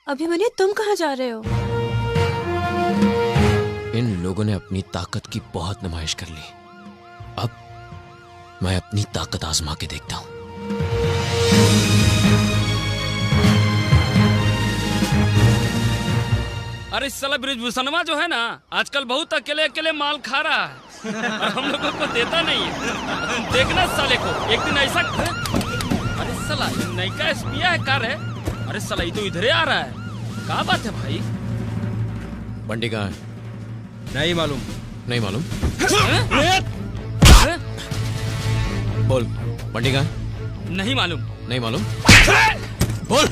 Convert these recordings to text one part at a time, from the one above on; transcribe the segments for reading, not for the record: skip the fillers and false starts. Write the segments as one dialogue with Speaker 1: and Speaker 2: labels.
Speaker 1: अभिमन्यु तुम कहाँ जा रहे हो?
Speaker 2: इन लोगों ने अपनी ताकत की बहुत नुमाइश कर ली। अब मैं अपनी ताकत आजमा के देखता हूं।
Speaker 3: अरे साला ब्रिजभूषणवा जो है ना आजकल बहुत अकेले अकेले माल खा रहा है और हम लोगों को देता नहीं है। तुम देखना साले को एक दिन ऐसा। अरे साला नयका एसपीया है कार है। अरे साला ये तो इधर आ रहा है। क्या बात है भाई?
Speaker 2: बंटी कहाँ है?
Speaker 4: नहीं मालूम।
Speaker 2: नहीं मालूम? बोल बंटी कहाँ है?
Speaker 3: नहीं मालूम।
Speaker 2: नहीं मालूम? बोल।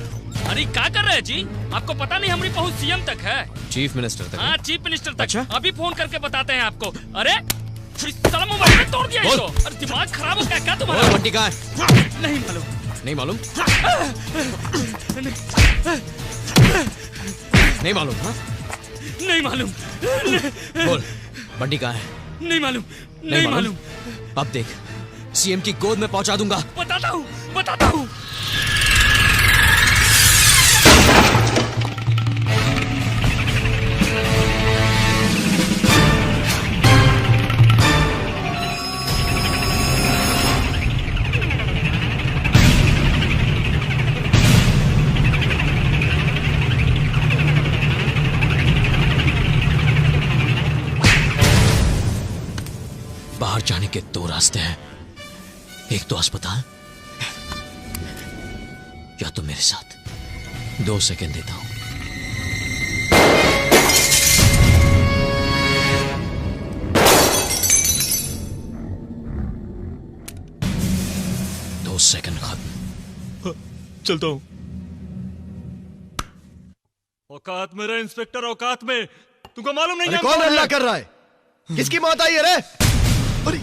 Speaker 3: अरे क्या कर रहे हैं जी? आपको पता नहीं हमारी पहुंच सीएम तक है।
Speaker 2: चीफ मिनिस्टर तक?
Speaker 3: हाँ चीफ मिनिस्टर तक।
Speaker 2: अच्छा?
Speaker 3: अभी फोन करके बताते हैं आपको। अरे साला मोबाइल में तोड़ दिया इसको। अरे दिमाग खराब हो गया क्या तुम्हारा?
Speaker 2: बोल बंटी कहाँ है?
Speaker 3: नहीं मालूम।
Speaker 2: नहीं मालूम? नहीं मालूम? हाँ?
Speaker 3: नहीं मालूम।
Speaker 2: बोल बंटी कहाँ है?
Speaker 3: नहीं मालूम। नहीं मालूम।
Speaker 2: अब देख सीएम की गोद में पहुंचा दूंगा।
Speaker 3: बताता हूँ बताता हूँ।
Speaker 2: बाहर जाने के दो रास्ते हैं, एक तो अस्पताल या तो मेरे साथ। 2 सेकंड देता हूं। दो सेकंड खत्म।
Speaker 5: चलता हूं। औकात में रहे इंस्पेक्टर, औकात में। तुमको मालूम नहीं?
Speaker 4: अरे कौन हल्ला कर रहा है? किसकी मौत आई है रे? अरे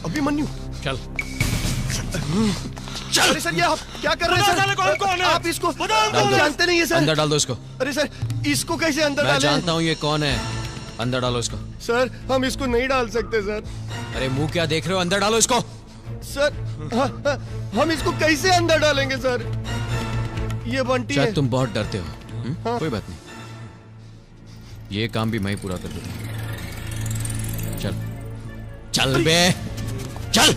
Speaker 4: अभिमन्यु
Speaker 2: चल
Speaker 4: चल। अरे सर ये आप क्या कर रहे हैं सर?
Speaker 5: कौन है?
Speaker 4: आप इसको जानते नहीं है सर?
Speaker 2: अंदर डाल दो इसको।
Speaker 4: अरे सर इसको कैसे अंदर
Speaker 2: मैं
Speaker 4: डालें?
Speaker 2: जानता हूं ये कौन है। अंदर डालो इसको।
Speaker 4: सर हम इसको नहीं डाल सकते सर।
Speaker 2: अरे मुंह क्या देख रहे हो? अंदर डालो इसको।
Speaker 4: सर हम इसको कैसे अंदर डालेंगे सर? ये बंटी है।
Speaker 2: शायद तुम बहुत डरते हो। हाँ? कोई बात नहीं, ये काम भी मैं ही पूरा कर दूंगा। चल चल बे चल।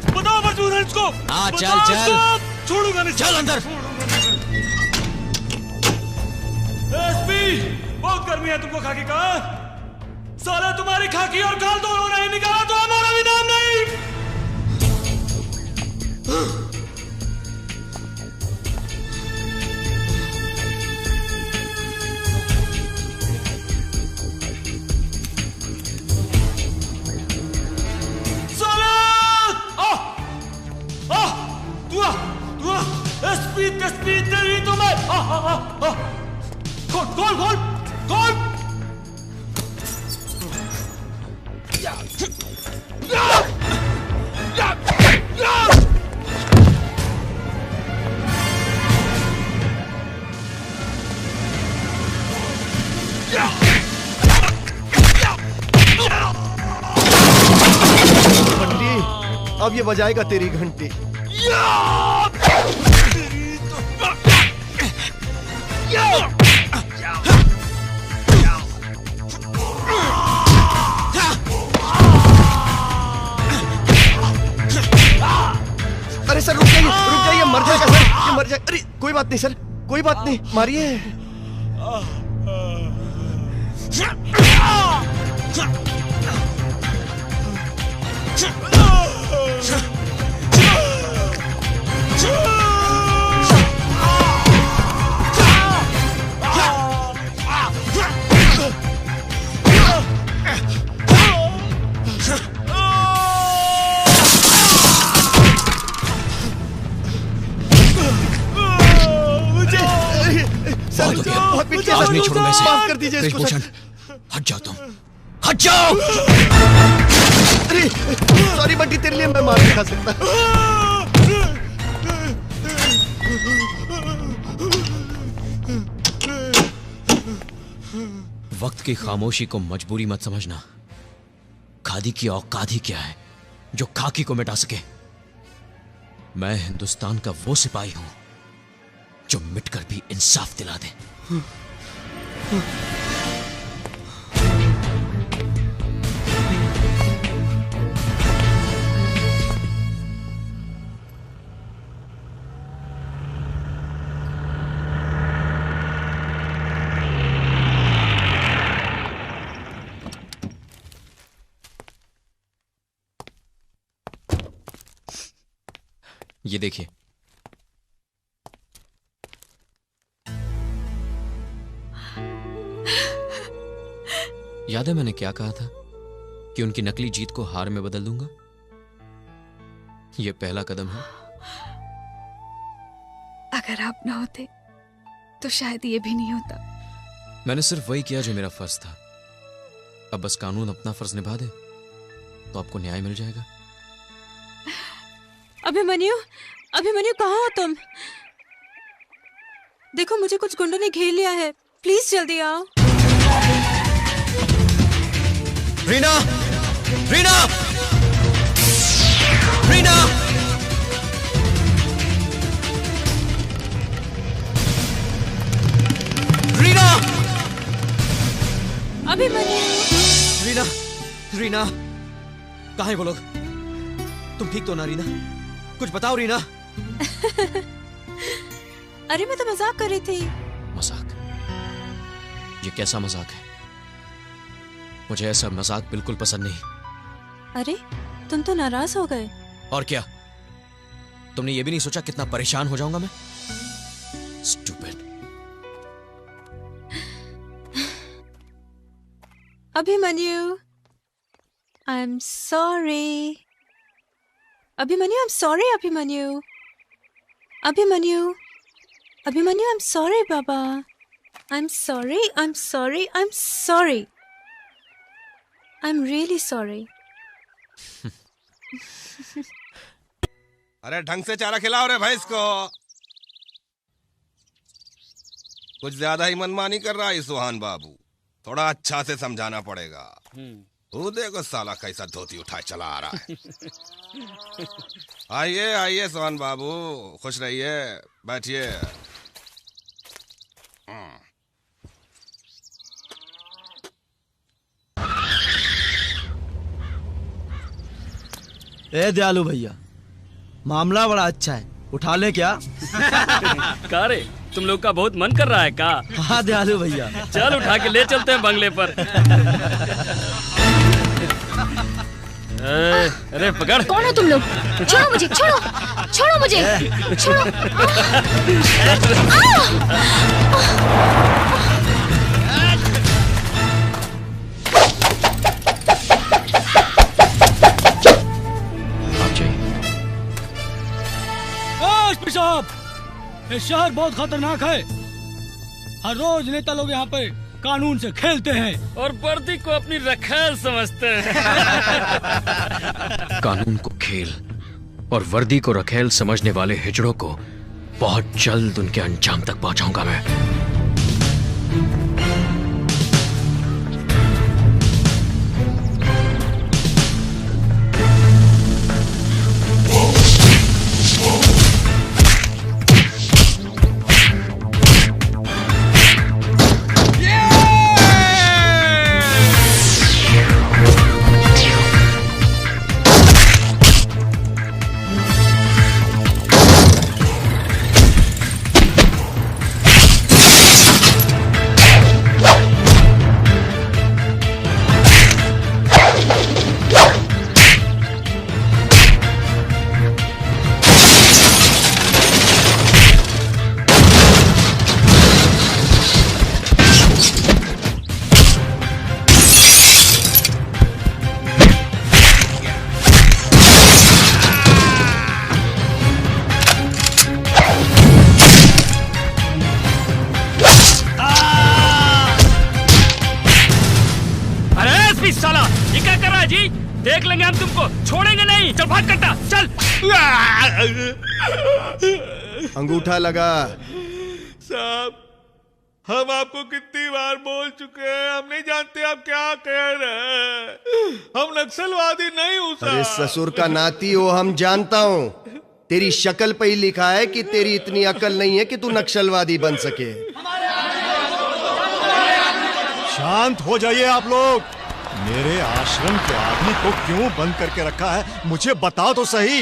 Speaker 5: बताओ मजबूर है इसको।
Speaker 2: हाँ चल चल।
Speaker 5: छोड़ूंगा नहीं।
Speaker 2: चल अंदर।
Speaker 5: एसपी बहुत गर्मी है तुमको खाकी का। साला तुम्हारी खाकी और गाल दोनों नहीं निकाला तो हमारा भी नाम नहीं। स्पीड तेरी तो मैं। खोल खोल खोल।
Speaker 4: बंटी अब ये बजाएगा तेरी घंटी। अरे सर रुक जाइए मर जाएगा सर। ये मर जाए। अरे कोई बात नहीं सर, कोई बात नहीं, मारिए।
Speaker 2: आज नहीं छोड़ूंगा इसे।
Speaker 4: माफ कर दीजिए इसको
Speaker 2: ब्रिजभूषण हट जाओ तुम, हट जाओ।
Speaker 4: अरे सॉरी बंटी, तेरे लिए मैं मार नहीं खा सकता।
Speaker 2: वक्त की खामोशी को मजबूरी मत समझना। खादी की औकात ही क्या है जो खाकी को मिटा सके। मैं हिंदुस्तान का वो सिपाही हूं जो मिटकर भी इंसाफ दिला दे। ये देखिए। याद है मैंने क्या कहा था कि उनकी नकली जीत को हार में बदल दूंगा? यह पहला कदम है।
Speaker 1: अगर आप ना होते तो शायद ये भी नहीं होता।
Speaker 2: मैंने सिर्फ वही किया जो मेरा फर्ज था। अब बस कानून अपना फर्ज निभा दे तो आपको न्याय मिल जाएगा।
Speaker 6: अभिमन्यु, अभिमन्यु कहाँ हो तुम? देखो मुझे कुछ गुंडों ने घेर लिया है, प्लीज जल्दी आओ।
Speaker 2: रीना! रीना! रीना! रीना!
Speaker 6: अभिमन्यु!
Speaker 2: रीना! रीना! कहाँ है वो लोग? तुम ठीक तो ना रीना? कुछ बताओ रीना।
Speaker 6: अरे मैं तो मजाक कर रही थी।
Speaker 2: मजाक? ये कैसा मजाक है? मुझे ऐसा मजाक बिल्कुल पसंद नहीं।
Speaker 6: अरे तुम तो नाराज हो गए।
Speaker 2: और क्या? तुमने ये भी नहीं सोचा कितना परेशान हो जाऊंगा मैं? Stupid.
Speaker 6: Abhimanyu, I am sorry. Abhimanyu, I am sorry. Abhimanyu, Abhimanyu, Abhimanyu, I am sorry Baba. I am sorry, I am sorry, I am sorry. I am really sorry.
Speaker 7: अरे ढंग से चारा खिलाओ रे भैंस को। कुछ ज्यादा ही मनमानी कर रहा है सुहान बाबू, थोड़ा अच्छा से समझाना पड़ेगा। वो देखो साला कैसा धोती उठाए चला आ रहा है। आइए आइए सुहान बाबू, खुश रहिए, बैठिए।
Speaker 8: ए दयालु भैया, मामला बड़ा अच्छा है, उठा ले क्या?
Speaker 3: का रे, तुम लोग का बहुत मन कर रहा है का?
Speaker 8: हाँ दयालु भैया,
Speaker 3: चल उठा के ले चलते हैं बंगले पर। अरे पकड़।
Speaker 1: कौन हो तुम लोग? छोड़ो मुझे, छोड़ो, छोड़ो मुझे, छोड़ो।
Speaker 5: एसपी साहब, ये शहर बहुत खतरनाक है। हर रोज नेता लोग यहाँ पे कानून से खेलते हैं
Speaker 3: और वर्दी को अपनी रखैल समझते हैं।
Speaker 2: कानून को खेल और वर्दी को रखेल समझने वाले हिजड़ों को बहुत जल्द उनके अंजाम तक पहुंचाऊंगा मैं।
Speaker 3: देख लेंगे हम तुमको, छोड़ेंगे नहीं। चल भाग करता, चल।
Speaker 4: अंगूठा लगा।
Speaker 5: साहब, हम आपको कितनी बार बोल चुके हैं, हम नहीं जानते आप क्या कह रहे हैं। हम नक्सलवादी नहीं हूँ साहब।
Speaker 4: अरे ससुर का नाती हो, हम जानता हूँ। तेरी शक्ल पे ही लिखा है कि तेरी इतनी अकल नहीं है कि तू नक्सलवादी बन सके।
Speaker 9: शांत हो जाइए आप लोग। मेरे आश्रम के आदमी को क्यों बंद करके रखा है, मुझे बताओ तो सही।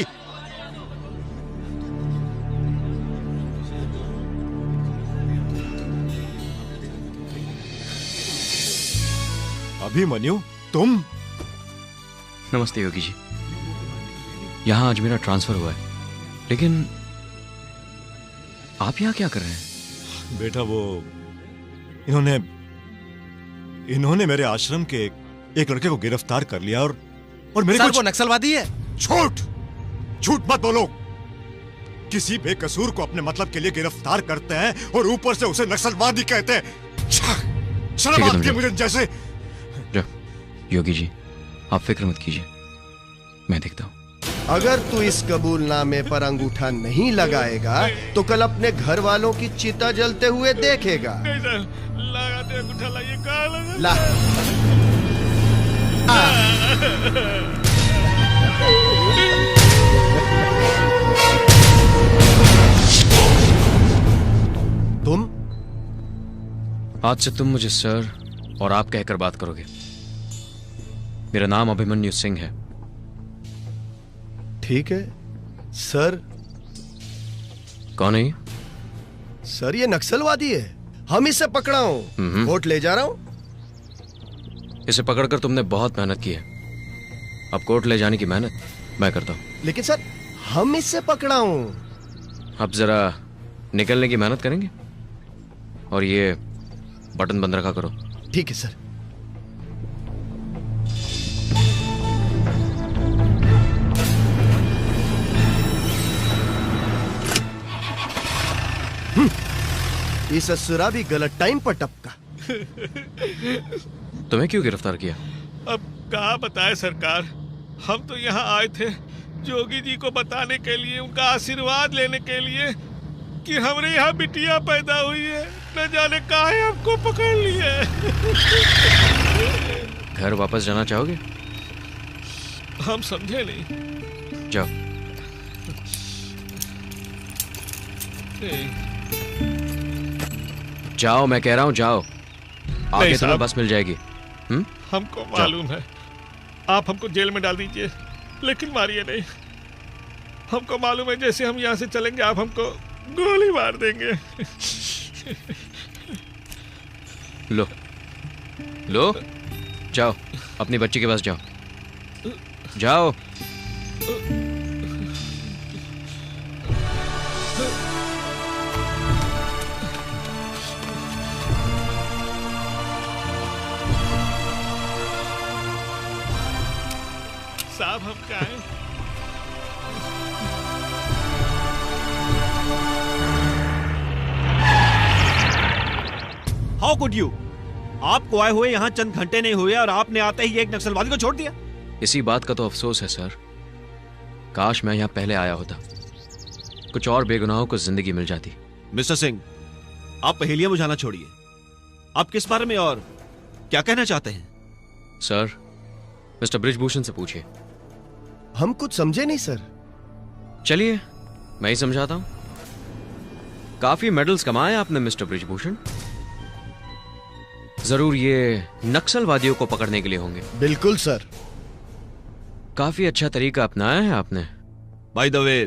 Speaker 9: अभिमन्यु, तुम?
Speaker 2: नमस्ते योगी जी। यहाँ आज मेरा ट्रांसफर हुआ है, लेकिन आप यहाँ क्या कर रहे हैं?
Speaker 9: बेटा वो इन्होंने मेरे आश्रम के एक लड़के को गिरफ्तार कर लिया और मेरे
Speaker 7: सर वो नक्सलवादी है।
Speaker 9: झूठ मत बोलो। किसी बेकसूर को अपने मतलब के लिए गिरफ्तार करते हैं और ऊपर से उसे नक्सलवादी कहते हैं। शर्म आती है मुझे जैसे।
Speaker 2: योगी जी आप फिक्र मत कीजिए, मैं देखता हूँ।
Speaker 4: अगर तू इस कबूलनामे पर अंगूठा नहीं लगाएगा तो कल अपने घर वालों की चिता जलते हुए देखेगा।
Speaker 5: लगाते अंगूठा लाइए, कहाँ लगा?
Speaker 4: ला। तुम?
Speaker 2: आज से तुम मुझे सर और आप कहकर बात करोगे। मेरा नाम अभिमन्यु सिंह है।
Speaker 4: ठीक है सर।
Speaker 2: कौन है ये?
Speaker 4: सर ये नक्सलवादी है, हम इसे पकड़ा हूं, कोर्ट ले जा रहा हूं।
Speaker 2: इसे पकड़कर तुमने बहुत मेहनत की है, अब कोर्ट ले जाने की मेहनत मैं करता हूं।
Speaker 4: लेकिन सर हम इससे पकड़ा हूं।
Speaker 2: अब जरा निकलने की मेहनत करेंगे और ये बटन बंद रखा करो।
Speaker 4: ठीक है सर। ये ससुरा भी गलत टाइम पर टपका।
Speaker 2: तुम्हें क्यों गिरफ्तार किया?
Speaker 5: अब कहाँ बताए सरकार, हम तो यहाँ आए थे जोगी जी को बताने के लिए, उनका आशीर्वाद लेने के लिए कि हमारे यहाँ बिटिया पैदा हुई है। न जाने काहे हमको पकड़ लिए।
Speaker 2: घर वापस जाना चाहोगे?
Speaker 5: हम समझे नहीं।
Speaker 2: जाओ। जाओ, मैं कह रहा हूँ जाओ, आगे तुम्हें बस मिल जाएगी।
Speaker 5: हमको मालूम है, आप हमको जेल में डाल दीजिए लेकिन मारिए नहीं। हमको मालूम है जैसे हम यहाँ से चलेंगे आप हमको गोली मार देंगे।
Speaker 2: लो लो, जाओ अपनी बच्ची के पास जाओ, जाओ।
Speaker 5: साहब हम क्या हैं?
Speaker 10: How could you? आपको आए हुए यहाँ चंद घंटे नहीं हुए और आपने आते ही एक नक्सलवादी को छोड़ दिया।
Speaker 2: इसी बात का तो अफसोस है सर, काश मैं यहाँ पहले आया होता, कुछ और बेगुनाहों को जिंदगी मिल जाती।
Speaker 10: मिस्टर सिंह, आप पहेलियां बुझाना छोड़िए। आप किस बारे में और क्या कहना चाहते हैं?
Speaker 2: सर मिस्टर बृजभूषण से पूछिए।
Speaker 4: हम कुछ समझे नहीं सर।
Speaker 2: चलिए मैं ही समझाता हूं। काफी मेडल्स कमाए आपने मिस्टर बृजभूषण, जरूर ये नक्सलवादियों को पकड़ने के लिए होंगे।
Speaker 4: बिल्कुल सर।
Speaker 2: काफी अच्छा तरीका अपनाया है आपने।
Speaker 10: बाय द वे,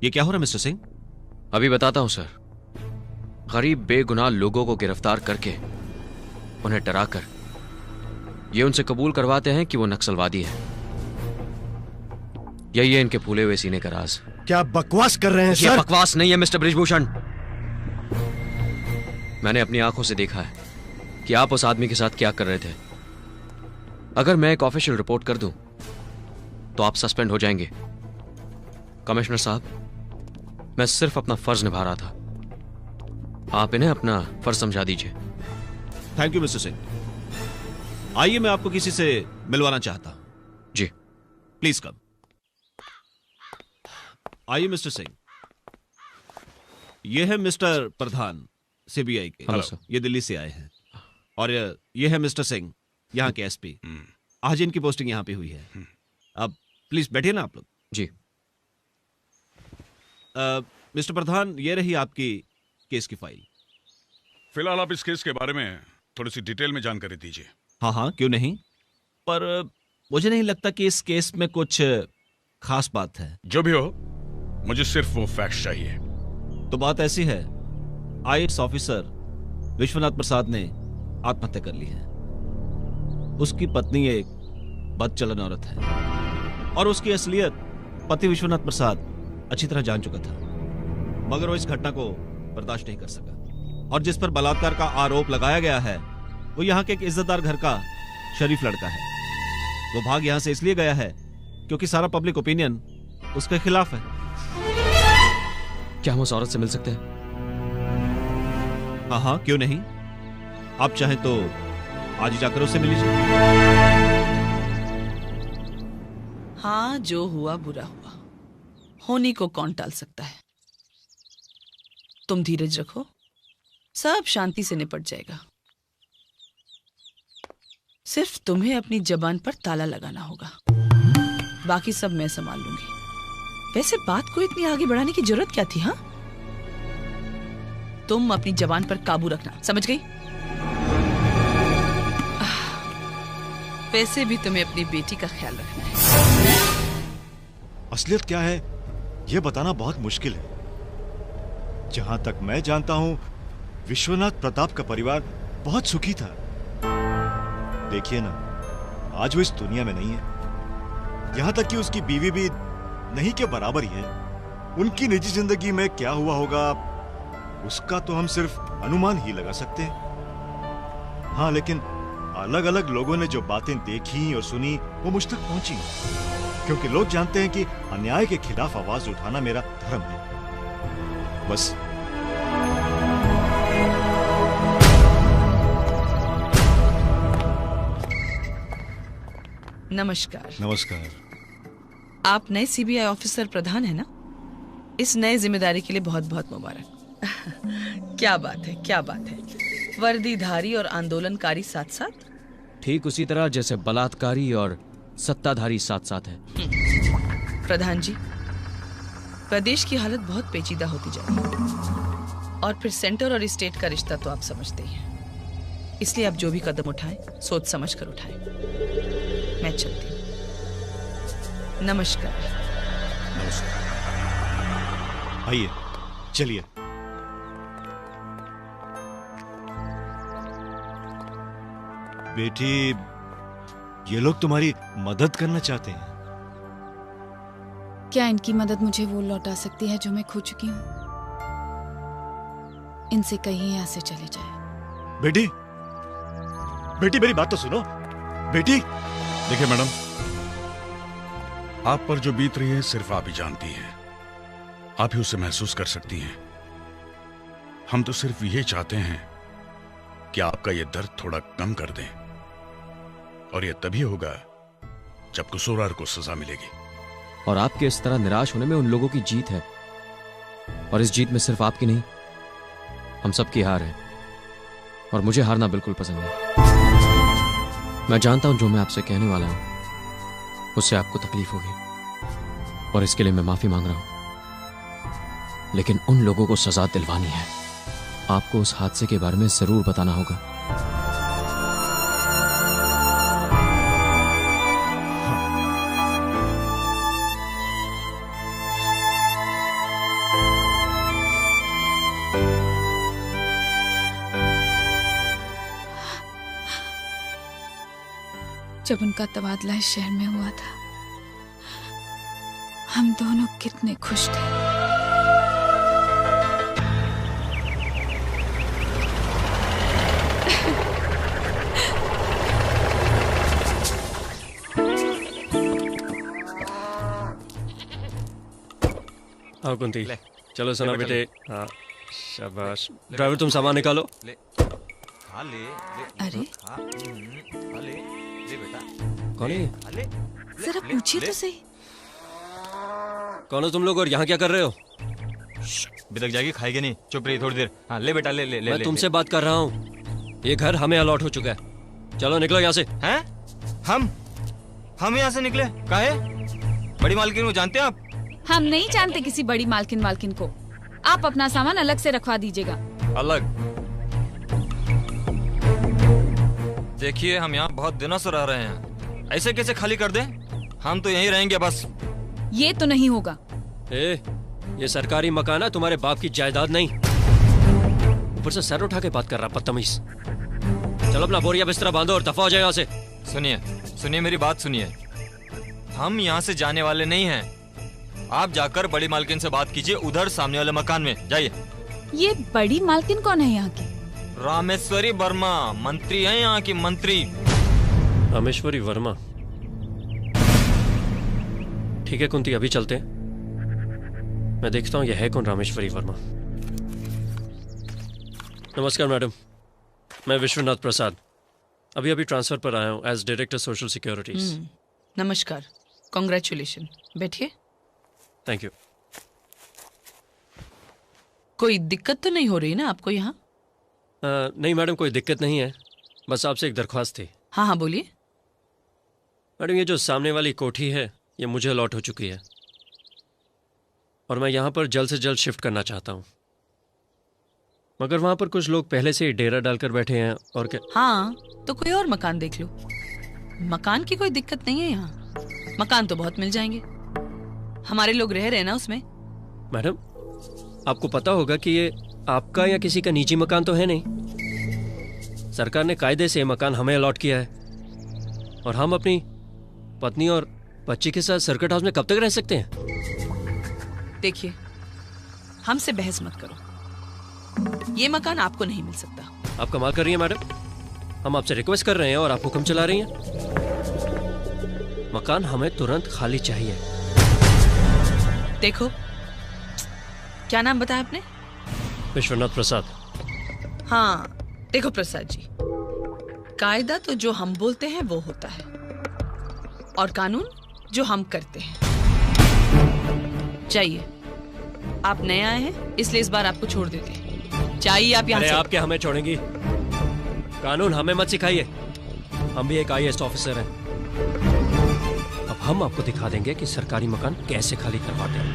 Speaker 10: ये क्या हो रहा है मिस्टर सिंह?
Speaker 2: अभी बताता हूं सर। गरीब बेगुनाह लोगों को गिरफ्तार करके उन्हें डराकर ये उनसे कबूल करवाते हैं कि वो नक्सलवादी है। यही है इनके फूले हुए सीने का राज।
Speaker 4: क्या बकवास कर रहे हैं सर?
Speaker 2: ये बकवास नहीं है मिस्टर बृजभूषण, मैंने अपनी आंखों से देखा है कि आप उस आदमी के साथ क्या कर रहे थे। अगर मैं एक ऑफिशियल रिपोर्ट कर दूं तो आप सस्पेंड हो जाएंगे। कमिश्नर साहब, मैं सिर्फ अपना फर्ज निभा रहा था, आप इन्हें अपना फर्ज समझा दीजिए।
Speaker 10: Thank you mister Singh. आइए, मैं आपको किसी से मिलवाना चाहता हूं।
Speaker 2: जी
Speaker 10: प्लीज कम। आइए मिस्टर सिंह, ये है मिस्टर प्रधान सीबीआई के।
Speaker 2: Hello sir.
Speaker 10: ये दिल्ली से आए हैं। और ये है मिस्टर सिंह, यहाँ के एसपी। आज इनकी पोस्टिंग यहाँ पे हुई है। अब प्लीज बैठिए ना आप लोग।
Speaker 2: जी।
Speaker 10: मिस्टर प्रधान, ये रही आपकी केस की फाइल।
Speaker 11: फिलहाल आप इस केस के बारे में थोड़ी सी डिटेल में जानकारी दीजिए।
Speaker 10: हाँ हाँ, क्यों नहीं, पर मुझे नहीं लगता कि इस केस में कुछ खास बात है।
Speaker 11: जो भी हो, मुझे सिर्फ वो फैक्ट्स चाहिए।
Speaker 10: तो बात ऐसी है, IAS ऑफिसर विश्वनाथ प्रसाद ने आत्महत्या कर ली है। उसकी पत्नी एक बदचलन औरत है और उसकी असलियत पति विश्वनाथ प्रसाद अच्छी तरह जान चुका था, मगर वो इस घटना को बर्दाश्त नहीं कर सका और जिस पर बलात्कार का आरोप लगाया गया है वो यहाँ के एक इज्जतदार घर का शरीफ लड़का है। वो भाग यहाँ से इसलिए गया है क्योंकि सारा पब्लिक ओपिनियन उसके खिलाफ है।
Speaker 2: क्या हम उस औरत से मिल सकते हैं?
Speaker 10: हाँ हाँ, क्यों नहीं, आप चाहें तो आज ही जाकर उससे मिल लीजिए।
Speaker 12: हाँ, जो हुआ बुरा हुआ, होने को कौन टाल सकता है। तुम धीरज रखो, सब शांति से निपट जाएगा। सिर्फ तुम्हें अपनी जबान पर ताला लगाना होगा, बाकी सब मैं संभाल लूंगी। वैसे बात को इतनी आगे बढ़ाने की जरूरत क्या थी? हाँ, तुम अपनी जबान पर काबू रखना, समझ गई? वैसे भी तुम्हें अपनी बेटी का ख्याल रखना है।
Speaker 9: असलियत क्या है यह बताना बहुत मुश्किल है। जहां तक मैं जानता हूं, विश्वनाथ प्रताप का परिवार बहुत सुखी था। देखिए ना, आज वो इस दुनिया में नहीं है। यहां तक कि उसकी बीवी भी नहीं के बराबर ही है। उनकी निजी जिंदगी में क्या हुआ होगा उसका तो हम सिर्फ अनुमान ही लगा सकते हैं। हाँ, लेकिन अलग अलग लोगों ने जो बातें देखी और सुनी वो मुझ तक पहुंची, क्योंकि लोग जानते हैं कि अन्याय के खिलाफ आवाज उठाना मेरा धर्म है। बस
Speaker 12: नमस्कार।
Speaker 9: नमस्कार।
Speaker 12: आप नए CBI ऑफिसर प्रधान है ना? इस नए जिम्मेदारी के लिए बहुत बहुत मुबारक। क्या बात है, क्या बात है। वर्दीधारी और आंदोलनकारी साथ साथ?
Speaker 2: ठीक उसी तरह जैसे बलात्कारी और सत्ताधारी साथ साथ है।
Speaker 12: प्रधान जी, प्रदेश की हालत बहुत पेचीदा होती जा रही है और फिर सेंटर और स्टेट का रिश्ता तो आप समझते ही हैं। इसलिए आप जो भी कदम उठाएं, सोच समझ कर उठाएं। मैं चलती हूं। नमस्कार।
Speaker 9: नमस्कार। आइए, चलिए। बेटी, ये लोग तुम्हारी मदद करना चाहते हैं।
Speaker 1: क्या इनकी मदद मुझे वो लौटा सकती है जो मैं खो चुकी हूँ? इनसे कहीं यहाँ से चले जाए।
Speaker 9: बेटी, बेटी मेरी बात तो सुनो। बेटी,
Speaker 11: देखिए मैडम, आप पर जो बीत रही है सिर्फ आप ही जानती हैं। आप ही उसे महसूस कर सकती हैं। हम तो सिर्फ ये चाहते हैं कि आपका ये दर्द थोड़ा कम कर दें, और ये तभी होगा जब कसूरवार को सजा मिलेगी।
Speaker 2: और आपके इस तरह निराश होने में उन लोगों की जीत है, और इस जीत में सिर्फ आपकी नहीं, हम सबकी हार है। और मुझे हारना बिल्कुल पसंद है। मैं जानता हूं जो मैं आपसे कहने वाला हूं उससे आपको तकलीफ होगी, और इसके लिए मैं माफी मांग रहा हूं। लेकिन उन लोगों को सजा दिलवानी है। आपको उस हादसे के बारे में जरूर बताना होगा।
Speaker 1: जब उनका तबादला इस शहर में हुआ था, हम दोनों कितने खुश थे।
Speaker 13: आओ कुंती, चलो सुना बेटे। हाँ शाबाश। ड्राइवर तुम सामान निकालो।
Speaker 1: अरे
Speaker 13: कौन है?
Speaker 1: जरा पूछिए तो सही।
Speaker 13: कौन हो तुम लोग और यहाँ क्या कर रहे हो?
Speaker 14: बिदक जाएगी, खाएगी नहीं, चुप रही थोड़ी देर। हाँ ले बेटा, ले ले ले।
Speaker 13: मैं तुमसे बात कर रहा हूँ। ये घर हमें अलॉट हो चुका है। चलो निकलो यहाँ से।
Speaker 14: हैं? हम यहाँ से निकले? काहे? बड़ी मालकिन को जानते हैं आप?
Speaker 1: हम नहीं जानते किसी बड़ी मालकिन को। आप अपना सामान अलग से रखवा दीजिएगा।
Speaker 13: अलग?
Speaker 14: देखिए, हम यहाँ बहुत दिनों से रह रहे हैं, ऐसे कैसे खाली कर दें? हम तो यहीं रहेंगे बस।
Speaker 15: ये तो नहीं होगा।
Speaker 13: ये सरकारी मकान है, तुम्हारे बाप की जायदाद नहीं। ऊपर से सर उठा के बात कर रहा बदतमीज। चलो अपना बोरिया बिस्तरा बांधो और दफा हो जाए यहाँ से।
Speaker 14: सुनिए मेरी बात सुनिए। हम यहाँ से जाने वाले नहीं हैं। आप जाकर बड़ी मालकिन से बात कीजिए, उधर सामने वाले मकान में जाइए।
Speaker 15: ये बड़ी मालकिन कौन है यहाँ की?
Speaker 14: रामेश्वरी वर्मा, मंत्री है यहाँ की, मंत्री।
Speaker 13: रामेश्वरी वर्मा, ठीक है कुंती, अभी चलते हैं। मैं देखता हूँ यह है कौन रामेश्वरी वर्मा। नमस्कार मैडम, मैं विश्वनाथ प्रसाद, अभी ट्रांसफर पर आया हूँ एज डायरेक्टर सोशल सिक्योरिटीज।
Speaker 12: नमस्कार, कॉन्ग्रेचुलेशन। बैठिए।
Speaker 13: Thank you.
Speaker 12: कोई दिक्कत तो नहीं हो रही ना आपको यहाँ?
Speaker 13: नहीं मैडम, कोई दिक्कत नहीं है, बस आपसे एक दरख्वास्त थी।
Speaker 12: हाँ बोलिए।
Speaker 13: मैडम, ये जो सामने वाली कोठी है ये मुझे अलॉट हो चुकी है और मैं यहाँ पर जल्द से जल्द शिफ्ट करना चाहता हूँ, मगर वहाँ पर कुछ लोग पहले से ही डेरा डालकर बैठे हैं। और क्या?
Speaker 12: हाँ, तो कोई और मकान देख लो। मकान की कोई दिक्कत नहीं है यहाँ, मकान तो बहुत मिल जाएंगे, हमारे लोग रह रहे हैं ना उसमें।
Speaker 13: मैडम, आपको पता होगा कि ये आपका या किसी का निजी मकान तो है नहीं। सरकार ने कायदे से मकान हमें अलॉट किया है और हम अपनी पत्नी और बच्ची के साथ सर्किट हाउस में कब तक रह सकते हैं?
Speaker 12: देखिए, हमसे बहस मत करो, ये मकान आपको नहीं मिल सकता।
Speaker 13: आप कमाल कर रही हैं मैडम, हम आपसे रिक्वेस्ट कर रहे हैं और आप हुक्म चला रही हैं। मकान हमें तुरंत खाली चाहिए।
Speaker 12: देखो, क्या नाम बताया आपने?
Speaker 13: विश्वनाथ प्रसाद।
Speaker 12: हाँ देखो प्रसाद जी, कायदा तो जो हम बोलते हैं वो होता है और कानून जो हम करते हैं। चाहिए, आप नए आए हैं इसलिए इस बार आपको छोड़ देते हैं। चाहिए आप यहाँ से।
Speaker 13: आप क्या हमें छोड़ेंगी? कानून हमें मत सिखाइए, हम भी एक IAS ऑफिसर हैं। अब हम आपको दिखा देंगे कि सरकारी मकान कैसे खाली करवाते हैं।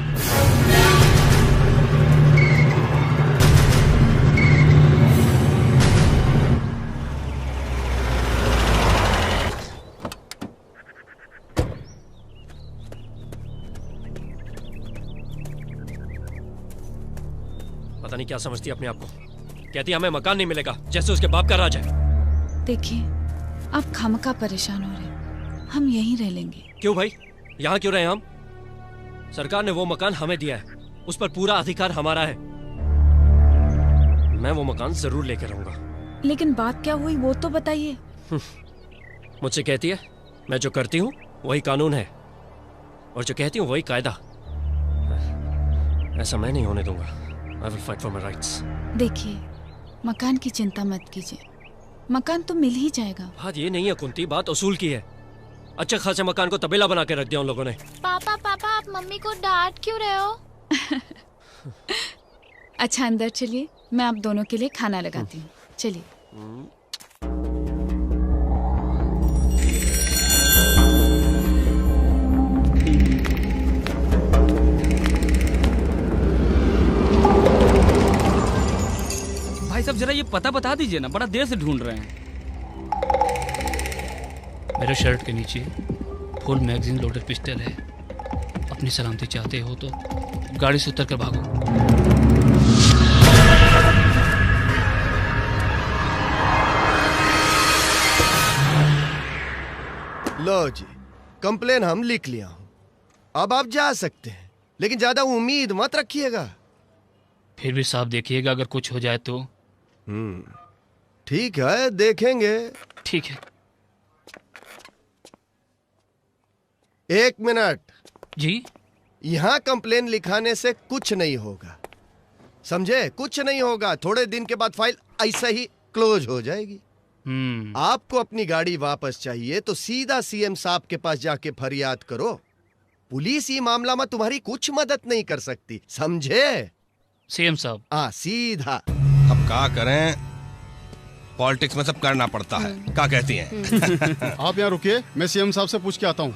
Speaker 13: पता नहीं क्या समझती है अपने आप को, कहती हमें मकान नहीं मिलेगा जैसे उसके बाप का राज है।
Speaker 15: देखिए, आप खामखा परेशान हो रहे, हम यहीं रह लेंगे।
Speaker 13: क्यों भाई, यहाँ क्यों रहे हम? सरकार ने वो मकान हमें दिया है, उस पर पूरा अधिकार हमारा है। मैं वो मकान जरूर लेकर रहूंगा।
Speaker 15: लेकिन बात क्या हुई वो तो बताइए।
Speaker 13: मुझसे कहती है, मैं जो करती हूँ वही कानून है और जो कहती हूँ वही कायदा। ऐसा मैं नहीं होने दूंगा। I will fight for my rights.
Speaker 15: देखिए, मकान की चिंता मत कीजिए, मकान तो मिल ही जाएगा।
Speaker 13: बात ये नहीं है कुंती, बात उसूल की है। अच्छा खासा मकान को तबेला बना के रख दिया उन लोगों ने।
Speaker 1: पापा पापा, आप मम्मी को डांट क्यों रहे हो?
Speaker 15: अच्छा अंदर चलिए, मैं आप दोनों के लिए खाना लगाती हूँ। चलिए।
Speaker 3: भाई साहब जरा ये पता बता दीजिए ना, बड़ा देर से ढूंढ रहे हैं।
Speaker 16: मेरे शर्ट के नीचे फुल मैगजीन लोडेड पिस्टल है। अपनी सलामती चाहते हो तो गाड़ी से उतर कर भागो।
Speaker 4: लो जी, कंप्लेन हम लिख लिया हूं, अब आप जा सकते हैं, लेकिन ज्यादा उम्मीद मत रखिएगा।
Speaker 16: फिर भी साहब देखिएगा, अगर कुछ हो जाए तो।
Speaker 4: ठीक है, देखेंगे।
Speaker 16: ठीक है।
Speaker 4: 1 मिनट
Speaker 16: जी।
Speaker 4: यहाँ कंप्लेन लिखाने से कुछ नहीं होगा, समझे? कुछ नहीं होगा, थोड़े दिन के बाद फाइल ऐसा ही क्लोज हो जाएगी। आपको अपनी गाड़ी वापस चाहिए तो सीधा CM साहब के पास जाके फरियाद करो। पुलिस ये मामला में तुम्हारी कुछ मदद नहीं कर सकती, समझे?
Speaker 16: CM साहब।
Speaker 4: हाँ, सीधा।
Speaker 7: अब क्या करें, पॉलिटिक्स में सब करना पड़ता है। क्या कहती हैं?
Speaker 17: आप यहाँ रुकिए, मैं CM साहब से पूछ के आता हूँ।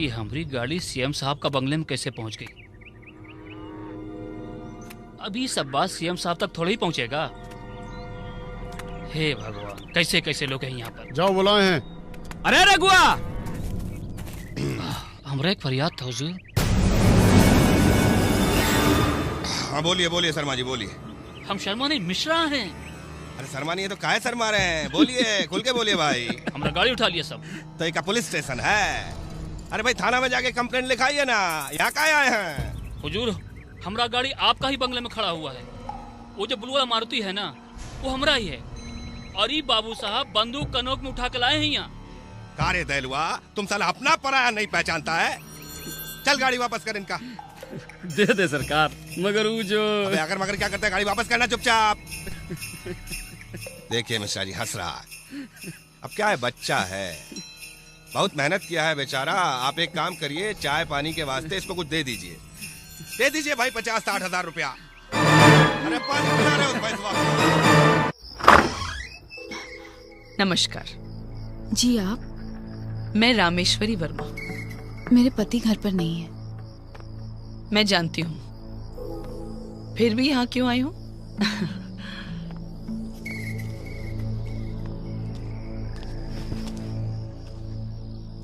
Speaker 16: ये हमारी गाड़ी सीएम साहब का बंगले में कैसे पहुंच गई? अभी सब बात सीएम साहब तक थोड़ा ही पहुंचेगा। हे भगवान, कैसे कैसे लोग हैं यहाँ पर।
Speaker 17: जाओ बुलाए हैं।
Speaker 16: अरे रघुआ, हमरा एक फरियाद था हुजूर।
Speaker 7: हाँ बोलिए बोलिए शर्मा जी बोलिए।
Speaker 16: हम शर्मा नहीं मिश्रा हैं।
Speaker 7: अरे शर्मा नहीं है तो काहे शर्मा रहे हैं? बोलिए खुल के बोलिए भाई।
Speaker 16: हमरा गाड़ी उठा लिया सब।
Speaker 7: तो एक पुलिस स्टेशन है। अरे भाई थाना में जाके कंप्लेंट लिखाइए ना, यहाँ काहे आए हैं?
Speaker 16: हुजूर हमरा गाड़ी आपका ही बंगले में खड़ा हुआ है। वो जो बुलवाला मारुति है ना, वो हमरा ही है। और ये बाबू साहब बंदूक कनोक में उठा के लाए हैं यहाँ।
Speaker 7: कारे दैलवा, तुम साला अपना पराया नहीं पहचानता है। चल गाड़ी वापस कर इनका।
Speaker 3: दे दे सरकार, मगर वो जो
Speaker 7: अबे अगर मगर क्या करते हैं, गाड़ी वापस करना चुपचाप। देखिए मिश्रा जी हंस रहा है। अब क्या है, बच्चा है, बहुत मेहनत किया है बेचारा। आप एक काम करिए, चाय पानी के वास्ते इसको कुछ दे दीजिए। दे दीजिए भाई 50-60 हजार रुपया। अरे पानी पिला रहे हो पैसा।
Speaker 12: नमस्कार
Speaker 15: जी। आप?
Speaker 12: मैं रामेश्वरी वर्मा।
Speaker 15: मेरे पति घर पर नहीं है।
Speaker 12: मैं जानती हूँ, फिर भी यहाँ क्यों आई हूँ?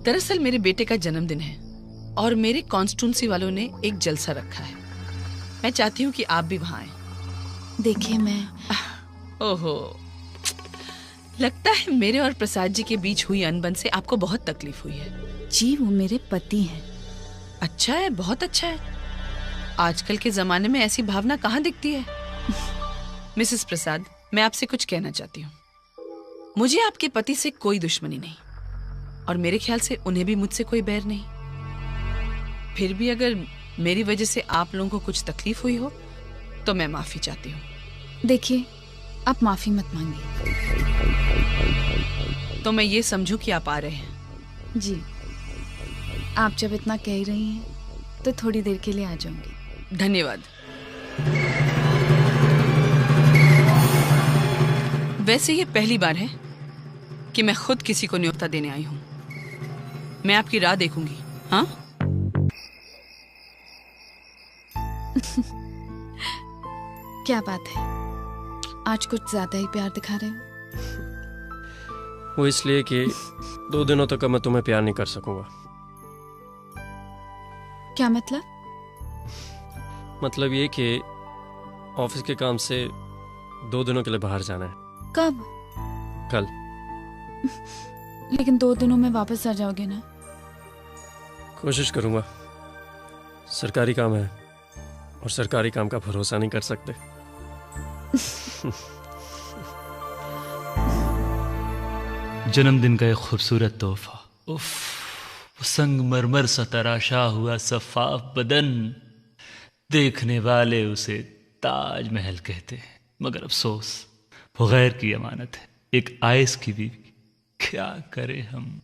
Speaker 12: दरअसल मेरे बेटे का जन्मदिन है और मेरे कॉन्स्टिट्यूंसी वालों ने एक जलसा रखा है। मैं चाहती हूँ कि आप भी वहाँ आए।
Speaker 15: देखिए मैं
Speaker 12: ओहो, लगता है मेरे और प्रसाद जी के बीच हुई अनबन से आपको बहुत तकलीफ हुई है।
Speaker 15: जी वो मेरे पति हैं।
Speaker 12: अच्छा है, बहुत अच्छा है। आजकल के जमाने में ऐसी भावना कहाँ दिखती है। मिसेस प्रसाद, मैं आपसे कुछ कहना चाहती हूँ। मुझे आपके पति से कोई दुश्मनी नहीं और मेरे ख्याल से उन्हें भी मुझसे कोई बैर नहीं। फिर भी अगर मेरी वजह से आप लोगों को कुछ तकलीफ हुई हो तो मैं माफी चाहती हूँ।
Speaker 15: देखिए, आप माफी मत मांगिए।
Speaker 12: तो मैं ये समझूं कि आप आ रहे हैं?
Speaker 15: जी, आप जब इतना कह रही हैं तो थोड़ी देर के लिए आ जाऊंगी।
Speaker 12: धन्यवाद। वैसे ये पहली बार है कि मैं खुद किसी को न्योता देने आई हूँ। मैं आपकी राह देखूंगी। हाँ?
Speaker 15: क्या बात है, आज कुछ ज्यादा ही प्यार दिखा रहे हो।
Speaker 13: वो इसलिए कि 2 दिनों तक मैं तुम्हें प्यार नहीं कर सकूंगा।
Speaker 15: क्या मतलब?
Speaker 13: मतलब ये कि ऑफिस के काम से 2 दिनों के लिए बाहर जाना है।
Speaker 15: कब?
Speaker 13: कल।
Speaker 15: लेकिन 2 दिनों में वापस आ जाओगे ना?
Speaker 13: कोशिश करूंगा। सरकारी काम है और सरकारी काम का भरोसा नहीं कर सकते।
Speaker 16: जन्मदिन का एक खूबसूरत तोहफा। उफ, संगमरमर सा तराशा हुआ सफाफ बदन, देखने वाले उसे ताजमहल कहते हैं, मगर अफसोस वो गैर की अमानत है, एक आयस की बीवी। क्या करें हम।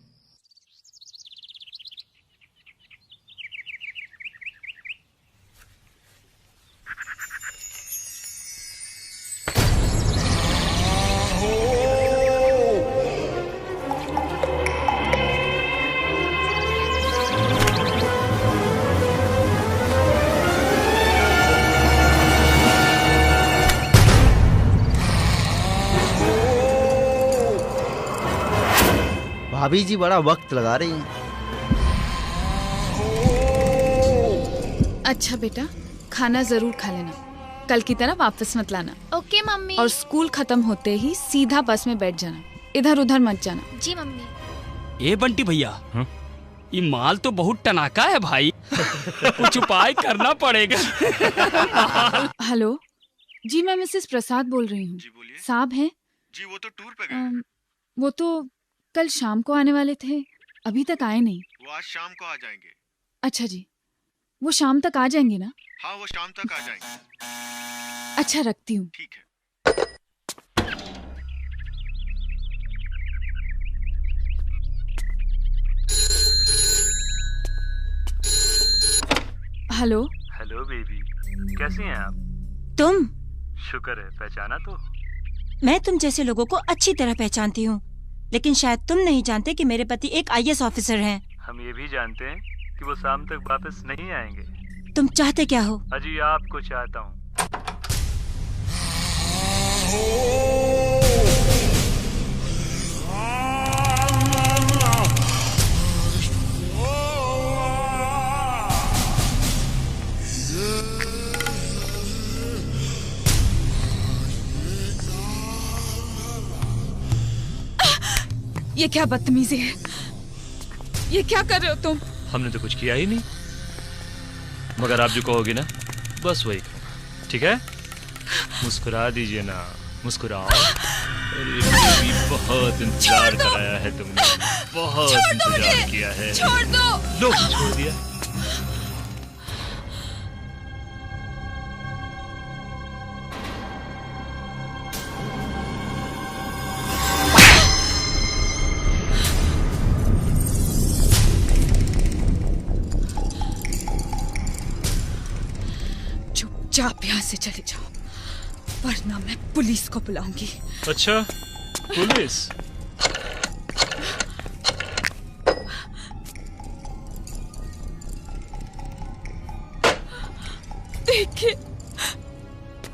Speaker 8: भाभी जी बड़ा वक्त लगा रही हैं।
Speaker 15: अच्छा बेटा, खाना जरूर खा लेना, कल की तरह वापस मत लाना।
Speaker 1: Okay mummy.
Speaker 15: और स्कूल खत्म होते ही सीधा बस में बैठ जाना, इधर उधर मत जाना।
Speaker 1: जी मम्मी।
Speaker 3: ए बंटी भैया, ये माल तो बहुत टनाका है भाई। कुछ उपाय करना पड़ेगा।
Speaker 15: हेलो जी, मैं मिसेस प्रसाद बोल रही हूँ। साहब हैं?
Speaker 11: जी वो तो टूर पे गए।
Speaker 15: वो तो कल शाम को आने वाले थे, अभी तक आए नहीं।
Speaker 11: वो आज शाम को आ जाएंगे।
Speaker 15: अच्छा जी, वो शाम तक आ जाएंगे ना?
Speaker 11: हाँ वो शाम तक आ जाएंगे।
Speaker 15: अच्छा रखती हूँ।
Speaker 11: ठीक है।
Speaker 15: हेलो।
Speaker 18: हेलो बेबी, कैसी हैं आप?
Speaker 19: तुम?
Speaker 18: शुक्र है, पहचाना तो।
Speaker 19: मैं तुम जैसे लोगों को अच्छी तरह पहचानती हूँ, लेकिन शायद तुम नहीं जानते कि मेरे पति एक IAS ऑफिसर हैं।
Speaker 18: हम ये भी जानते हैं कि वो शाम तक वापस नहीं आएंगे।
Speaker 19: तुम चाहते क्या हो?
Speaker 18: अजी आपको चाहता हूँ।
Speaker 6: ये क्या बदतमीजी है? ये क्या कर रहे हो तुम?
Speaker 16: हमने तो कुछ किया ही नहीं, मगर आप जो कहोगे ना बस वही कहूँगा, ठीक है? मुस्कुरा दीजिए ना, मुस्कुराओ। अरे बेबी, बहुत इंतजार कराया है तुमने, बहुत इंतजार किया है।
Speaker 6: छोड़ दो।
Speaker 16: लो, छोड़ दिया।
Speaker 6: चुपचाप यहाँ से चले जाओ, वरना मैं पुलिस को बुलाऊंगी।
Speaker 16: अच्छा, पुलिस?
Speaker 6: देखिए,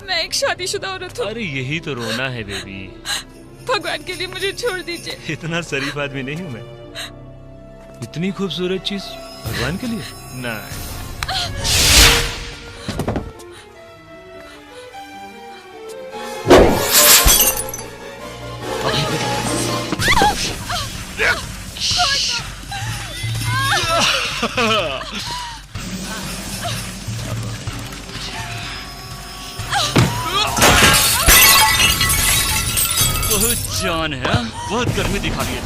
Speaker 6: मैं एक शादीशुदा औरत हूँ।
Speaker 16: अरे यही तो रोना है बेबी।
Speaker 6: भगवान के लिए मुझे छोड़ दीजिए।
Speaker 16: इतना शरीफ आदमी नहीं हूँ मैं। इतनी खूबसूरत चीज भगवान के लिए? नहीं। बहुत जान है, बहुत गर्मी दिखा रही है।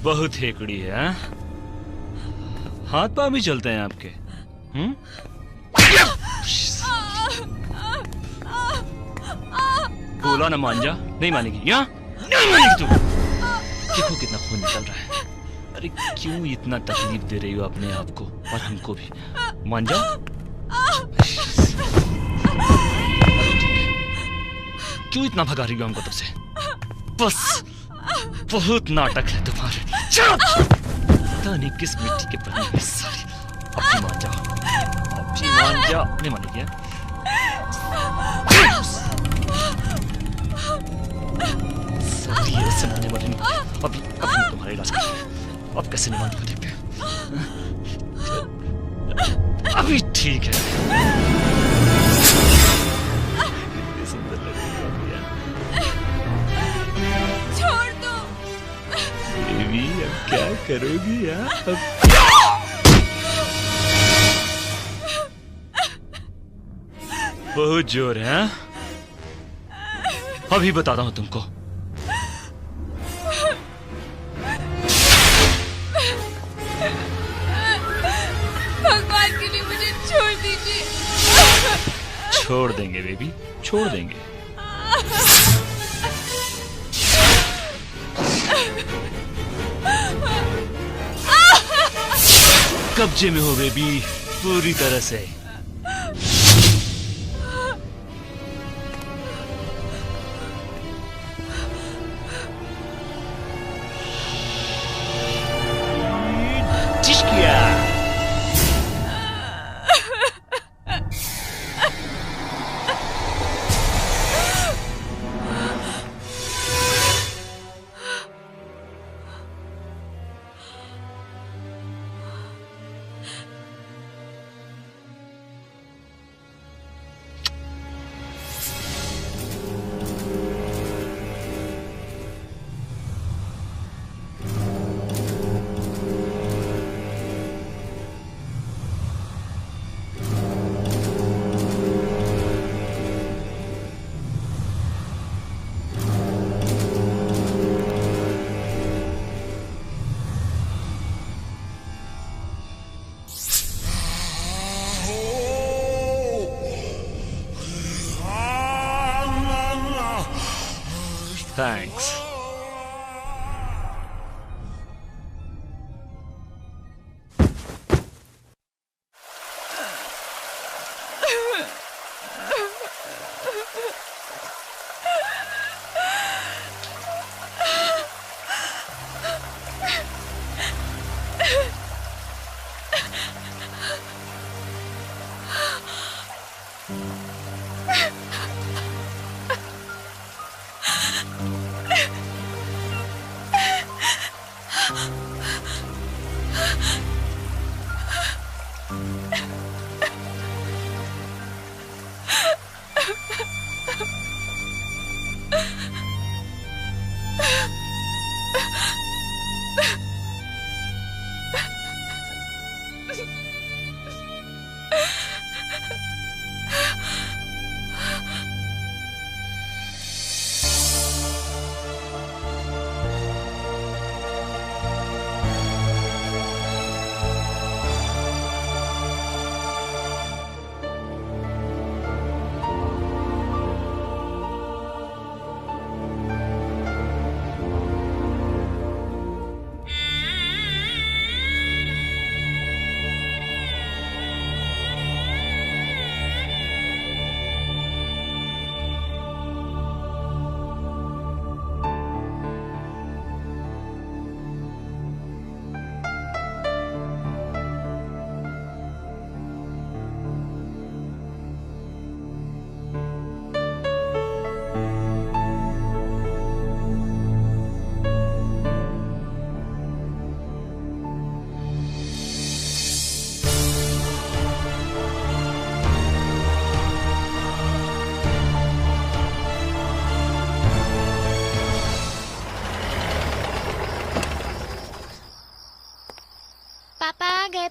Speaker 16: बहुत हेकड़ी है, हाथ पांव भी चलते हैं आपके। बोला ना मान जा, नहीं मानेगी। यहाँ नहीं मानेगी तू। देखो कितना खून निकल रहा है। अरे क्यों इतना तकलीफ दे रही हो अपने आप को और हमको भी? मान जा। क्यों इतना भगा रही हो हमको तुमसे? बस बहुत नाटक है तुम्हारे। पता नहीं किस मिट्टी के बने हैं सारी। अब भी मान जाओ, अब भी मान जाओ। नहीं मानेगी? सब ये सुनाने वाले नहीं। अभी तुम्हारा इलाज करेंगे। अब कैसे नहीं मानेगी देखते हैं। अभी ठीक है। सुंदर लग रही है।
Speaker 6: छोड़ दो।
Speaker 16: बेबी, अब क्या करोगी यार? बहुत जोर है। अभी बताता हूं तुमको।
Speaker 6: भगवान के लिए मुझे छोड़ दीजिए।
Speaker 16: छोड़ देंगे बेबी, छोड़ देंगे। कब्जे में हो बेबी, पूरी तरह से। थैंक्स।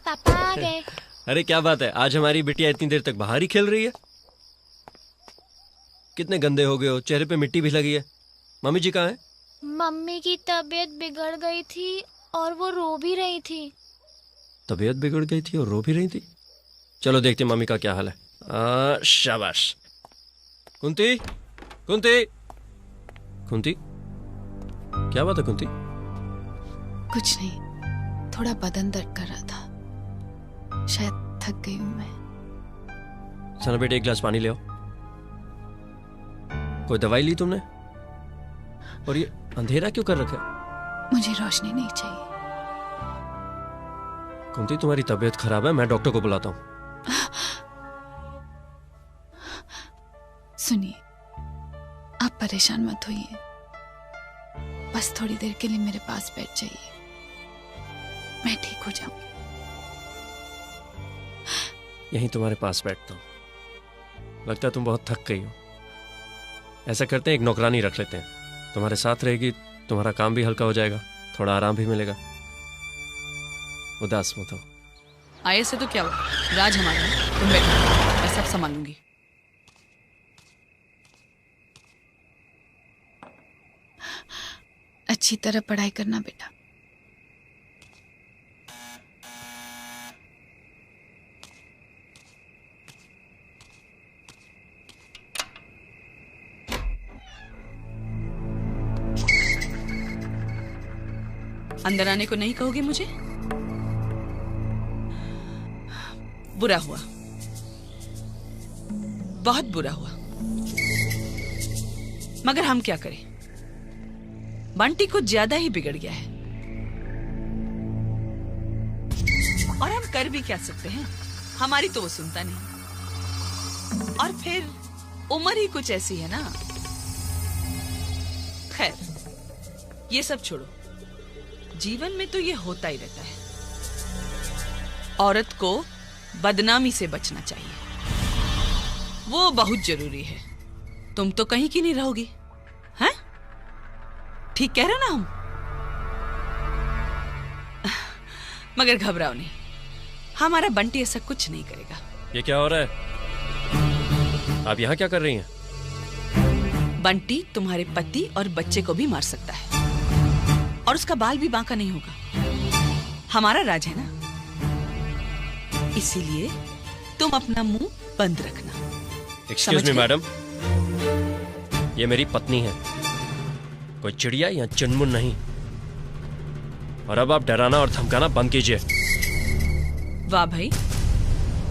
Speaker 1: पापा आ गए।
Speaker 13: अरे क्या बात है, आज हमारी बिटिया इतनी देर तक बाहर ही खेल रही है। कितने गंदे हो गए हो, चेहरे पे मिट्टी भी लगी है। मम्मी जी कहाँ हैं?
Speaker 1: मम्मी की तबीयत बिगड़ गई थी और वो रो भी रही थी।
Speaker 13: तबीयत बिगड़ गई थी और रो भी रही थी? चलो देखते मम्मी का क्या हाल है। शाबाश। कुंती, कुंती, कुंती, क्या बात है कुंती?
Speaker 15: कुछ नहीं, थोड़ा बदन दर्द कर रहा था, शायद थक गई हूं मैं।
Speaker 13: चलो बेटे एक गिलास पानी ले आओ। कोई दवाई ली तुमने? और ये अंधेरा क्यों कर रखा है?
Speaker 15: मुझे रोशनी नहीं चाहिए।
Speaker 13: कुंती तुम्हारी तबीयत खराब है, मैं डॉक्टर को बुलाता हूँ।
Speaker 15: सुनिए, आप परेशान मत होइए, बस थोड़ी देर के लिए मेरे पास बैठ जाइए, मैं ठीक हो जाऊंगी।
Speaker 13: यहीं तुम्हारे पास बैठता हूँ। लगता है तुम बहुत थक गई हो। ऐसा करते हैं, एक नौकरानी रख लेते हैं, तुम्हारे साथ रहेगी, तुम्हारा काम भी हल्का हो जाएगा, थोड़ा आराम भी मिलेगा। उदास मत हो।
Speaker 12: आए से तो क्या हुआ, राज हमारा है, तुम बैठो, मैं सब संभालूंगी।
Speaker 15: अच्छी तरह पढ़ाई करना बेटा।
Speaker 12: अंदर आने को नहीं कहोगे मुझे? बुरा हुआ, बहुत बुरा हुआ, मगर हम क्या करें, बंटी कुछ ज्यादा ही बिगड़ गया है और हम कर भी क्या सकते हैं, हमारी तो वो सुनता नहीं। और फिर उम्र ही कुछ ऐसी है ना। खैर, ये सब छोड़ो, जीवन में तो ये होता ही रहता है, औरत को बदनामी से बचना चाहिए, वो बहुत जरूरी है। तुम तो कहीं की नहीं रहोगी, हैं? ठीक कह रहे ना हम? मगर घबराओ नहीं, हमारा बंटी ऐसा कुछ नहीं करेगा।
Speaker 13: ये क्या हो रहा है? आप यहाँ क्या कर रही हैं?
Speaker 12: बंटी तुम्हारे पति और बच्चे को भी मार सकता है और उसका बाल भी बांका नहीं होगा। हमारा राज है ना, इसीलिए तुम अपना मुंह बंद रखना।
Speaker 13: एक्सक्यूज मी मैडम, ये मेरी पत्नी है, कोई चिड़िया या चुनमुन नहीं। और अब आप डराना और धमकाना बंद कीजिए।
Speaker 12: वाह भाई,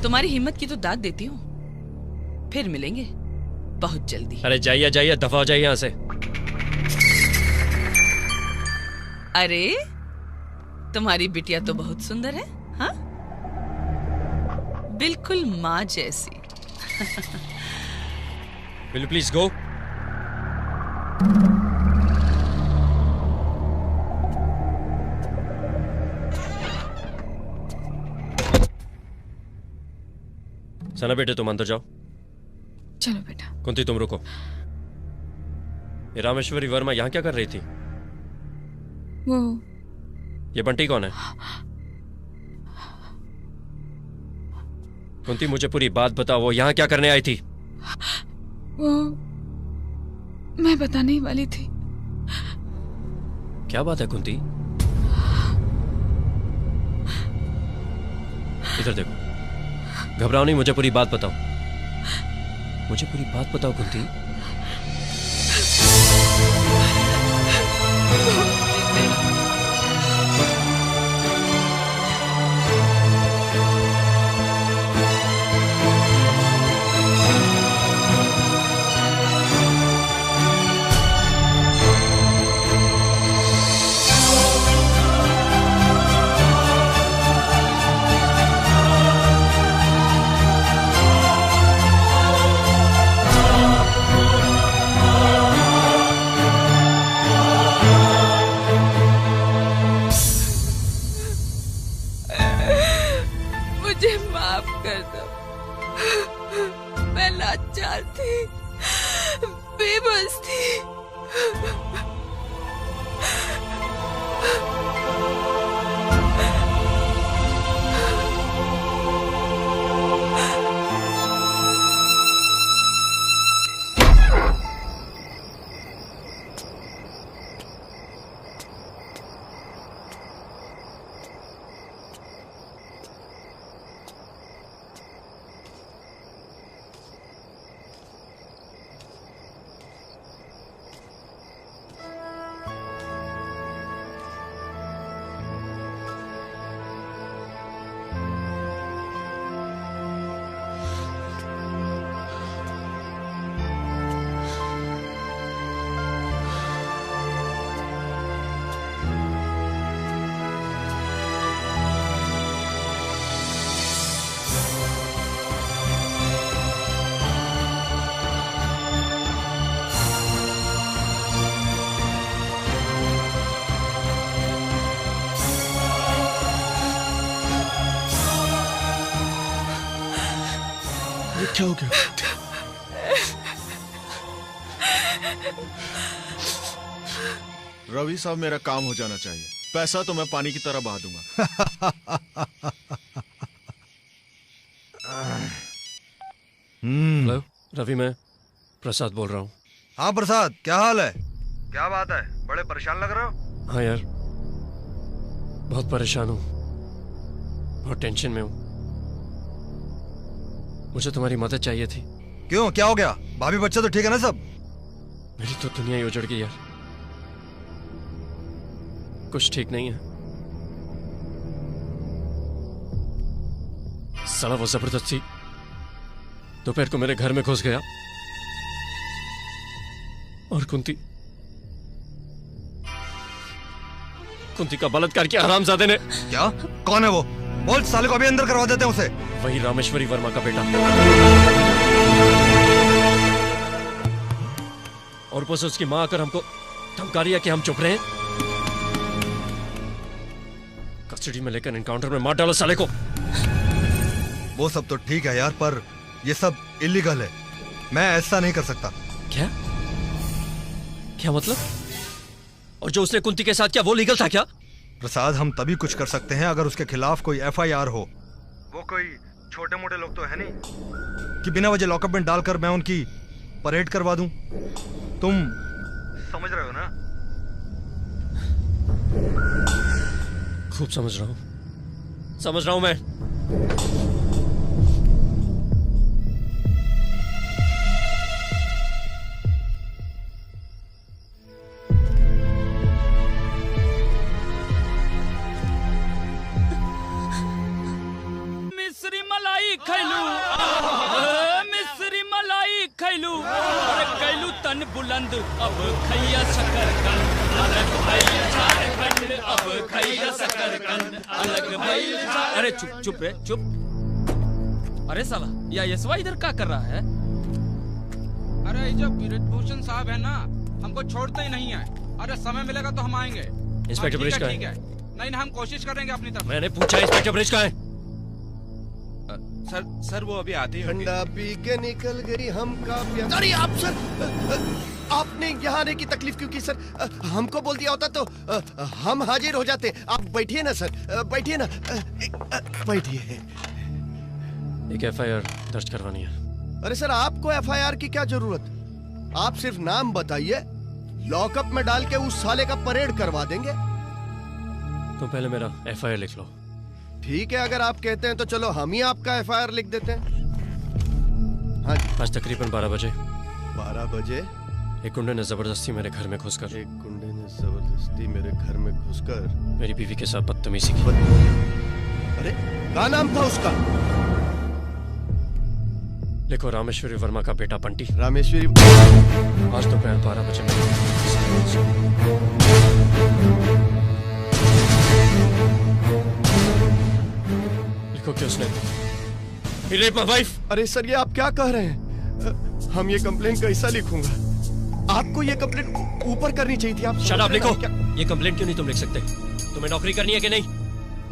Speaker 12: तुम्हारी हिम्मत की तो दाद देती हूँ। फिर मिलेंगे बहुत जल्दी।
Speaker 13: अरे जाइए जाइए, दफा हो जाइए यहाँ से।
Speaker 12: अरे तुम्हारी बिटिया तो बहुत सुंदर है, हाँ? बिल्कुल माँ जैसी।
Speaker 13: Will you please go? Sana बेटे तुम अंदर जाओ।
Speaker 15: चलो बेटा।
Speaker 13: कुंती तुम रुको। ये रामेश्वरी वर्मा यहाँ क्या कर रही थी?
Speaker 15: वो
Speaker 13: ये बंटी कौन है? कुंती मुझे पूरी बात बताओ, वो यहाँ क्या करने आई थी?
Speaker 15: वो मैं बताने ही वाली थी।
Speaker 13: क्या बात है कुंती? इधर देखो, घबराओ नहीं, मुझे पूरी बात बताओ। मुझे पूरी बात बताओ कुंती।
Speaker 12: मुझे माफ कर दो। मैं लाचार थी, बेबस थी।
Speaker 9: क्या हो गया? रवि साहब, मेरा काम हो जाना चाहिए। पैसा तो मैं पानी की तरह बहा दूंगा।
Speaker 13: हेलो रवि, मैं प्रसाद बोल रहा हूँ।
Speaker 20: हाँ प्रसाद, क्या हाल है? क्या बात है, बड़े परेशान लग रहे हो?
Speaker 13: हाँ यार, बहुत परेशान हूँ, बहुत टेंशन में हूँ। मुझे तुम्हारी मदद चाहिए थी।
Speaker 20: क्यों, क्या हो गया? भाभी बच्चा तो ठीक है ना सब?
Speaker 13: मेरी तो दुनिया ही उजड़ गई यार, कुछ ठीक नहीं है। साला वो जबरदस्ती दोपहर को मेरे घर में घुस गया और कुंती का बलात्कार किया हरामजादे ने।
Speaker 20: क्या? कौन है वो? बोल, साले को अभी अंदर करवा देते हैं उसे।
Speaker 13: वही रामेश्वरी वर्मा का बेटा। और ऊपर से उसकी मां आकर हमको धमका रही है कि हम चुप रहे हैं। कस्टडी में लेकर एनकाउंटर में मार डालो साले को।
Speaker 20: वो सब तो ठीक है यार, पर ये सब इलीगल है। मैं ऐसा नहीं कर सकता।
Speaker 13: क्या क्या मतलब? और जो उसने कुंती के साथ किया वो लीगल था क्या?
Speaker 20: प्रसाद, हम तभी कुछ कर सकते हैं अगर उसके खिलाफ कोई FIR हो। वो कोई छोटे मोटे लोग तो है नहीं कि बिना वजह लॉकअप में डालकर मैं उनकी परेड करवा दूं। तुम समझ रहे हो ना?
Speaker 13: खूब समझ रहा हूं मैं।
Speaker 3: कैलू, अरे कैलू तन बुलंद, अब खैया शकरकंद, अलग भइल झारखंड, अब खैया शकरकंद, अलग भइल। अरे चुप चुप रे चुप। अरे साला या यशवा इधर क्या कर रहा है?
Speaker 21: अरे ये जो ब्रिजभूषण साहब है ना, हमको छोड़ते ही नहीं है। अरे समय मिलेगा तो हम आएंगे।
Speaker 13: इंस्पेक्टर ब्रिज का
Speaker 21: ठीक है। नहीं हम कोशिश करेंगे अपनी तरफ।
Speaker 13: मैंने पूछा इंस्पेक्टर ब्रिज का है?
Speaker 7: सर वो अभी आते ही होंगे।
Speaker 4: ठंडा पी के निकल गई हम का प्यार। अरे आप सर, आपने यहाँ आने की तकलीफ क्यों की सर? हमको बोल दिया होता तो हम हाजिर हो जाते। आप बैठिए ना सर, बैठिए ना, बैठिए।
Speaker 13: एक एफआईआर दर्ज करवानी है।
Speaker 4: अरे सर आपको एफआईआर की क्या जरूरत? आप सिर्फ नाम बताइए, लॉकअप में डाल के उस साले का परेड करवा देंगे।
Speaker 13: तो पहले मेरा एफआईआर लिख लो।
Speaker 4: ठीक है, अगर आप कहते हैं तो चलो हम ही आपका एफआईआर लिख देते हैं। हाँ जी।
Speaker 13: आज तकरीबन 12 बजे।
Speaker 4: 12 बजे?
Speaker 13: एक गुंडे ने जबरदस्ती मेरे घर में घुसकर मेरी बीवी के साथ बदतमीजी की।
Speaker 4: अरे क्या नाम था उसका?
Speaker 13: लिखो रामेश्वरी वर्मा का बेटा बंटी।
Speaker 4: रामेश्वरी।
Speaker 13: आज दोपहर 12 बजे लिखो कि उसने He raped my wife।
Speaker 4: अरे सर ये आप क्या कह रहे हैं? हम ये कंप्लेंट कैसा लिखूंगा? आपको ये कंप्लेंट ऊपर करनी चाहिए थी। आप
Speaker 13: शट अप। लिखो। ये कंप्लेंट क्यों नहीं तुम लिख सकते? तुम्हें नौकरी करनी है कि नहीं?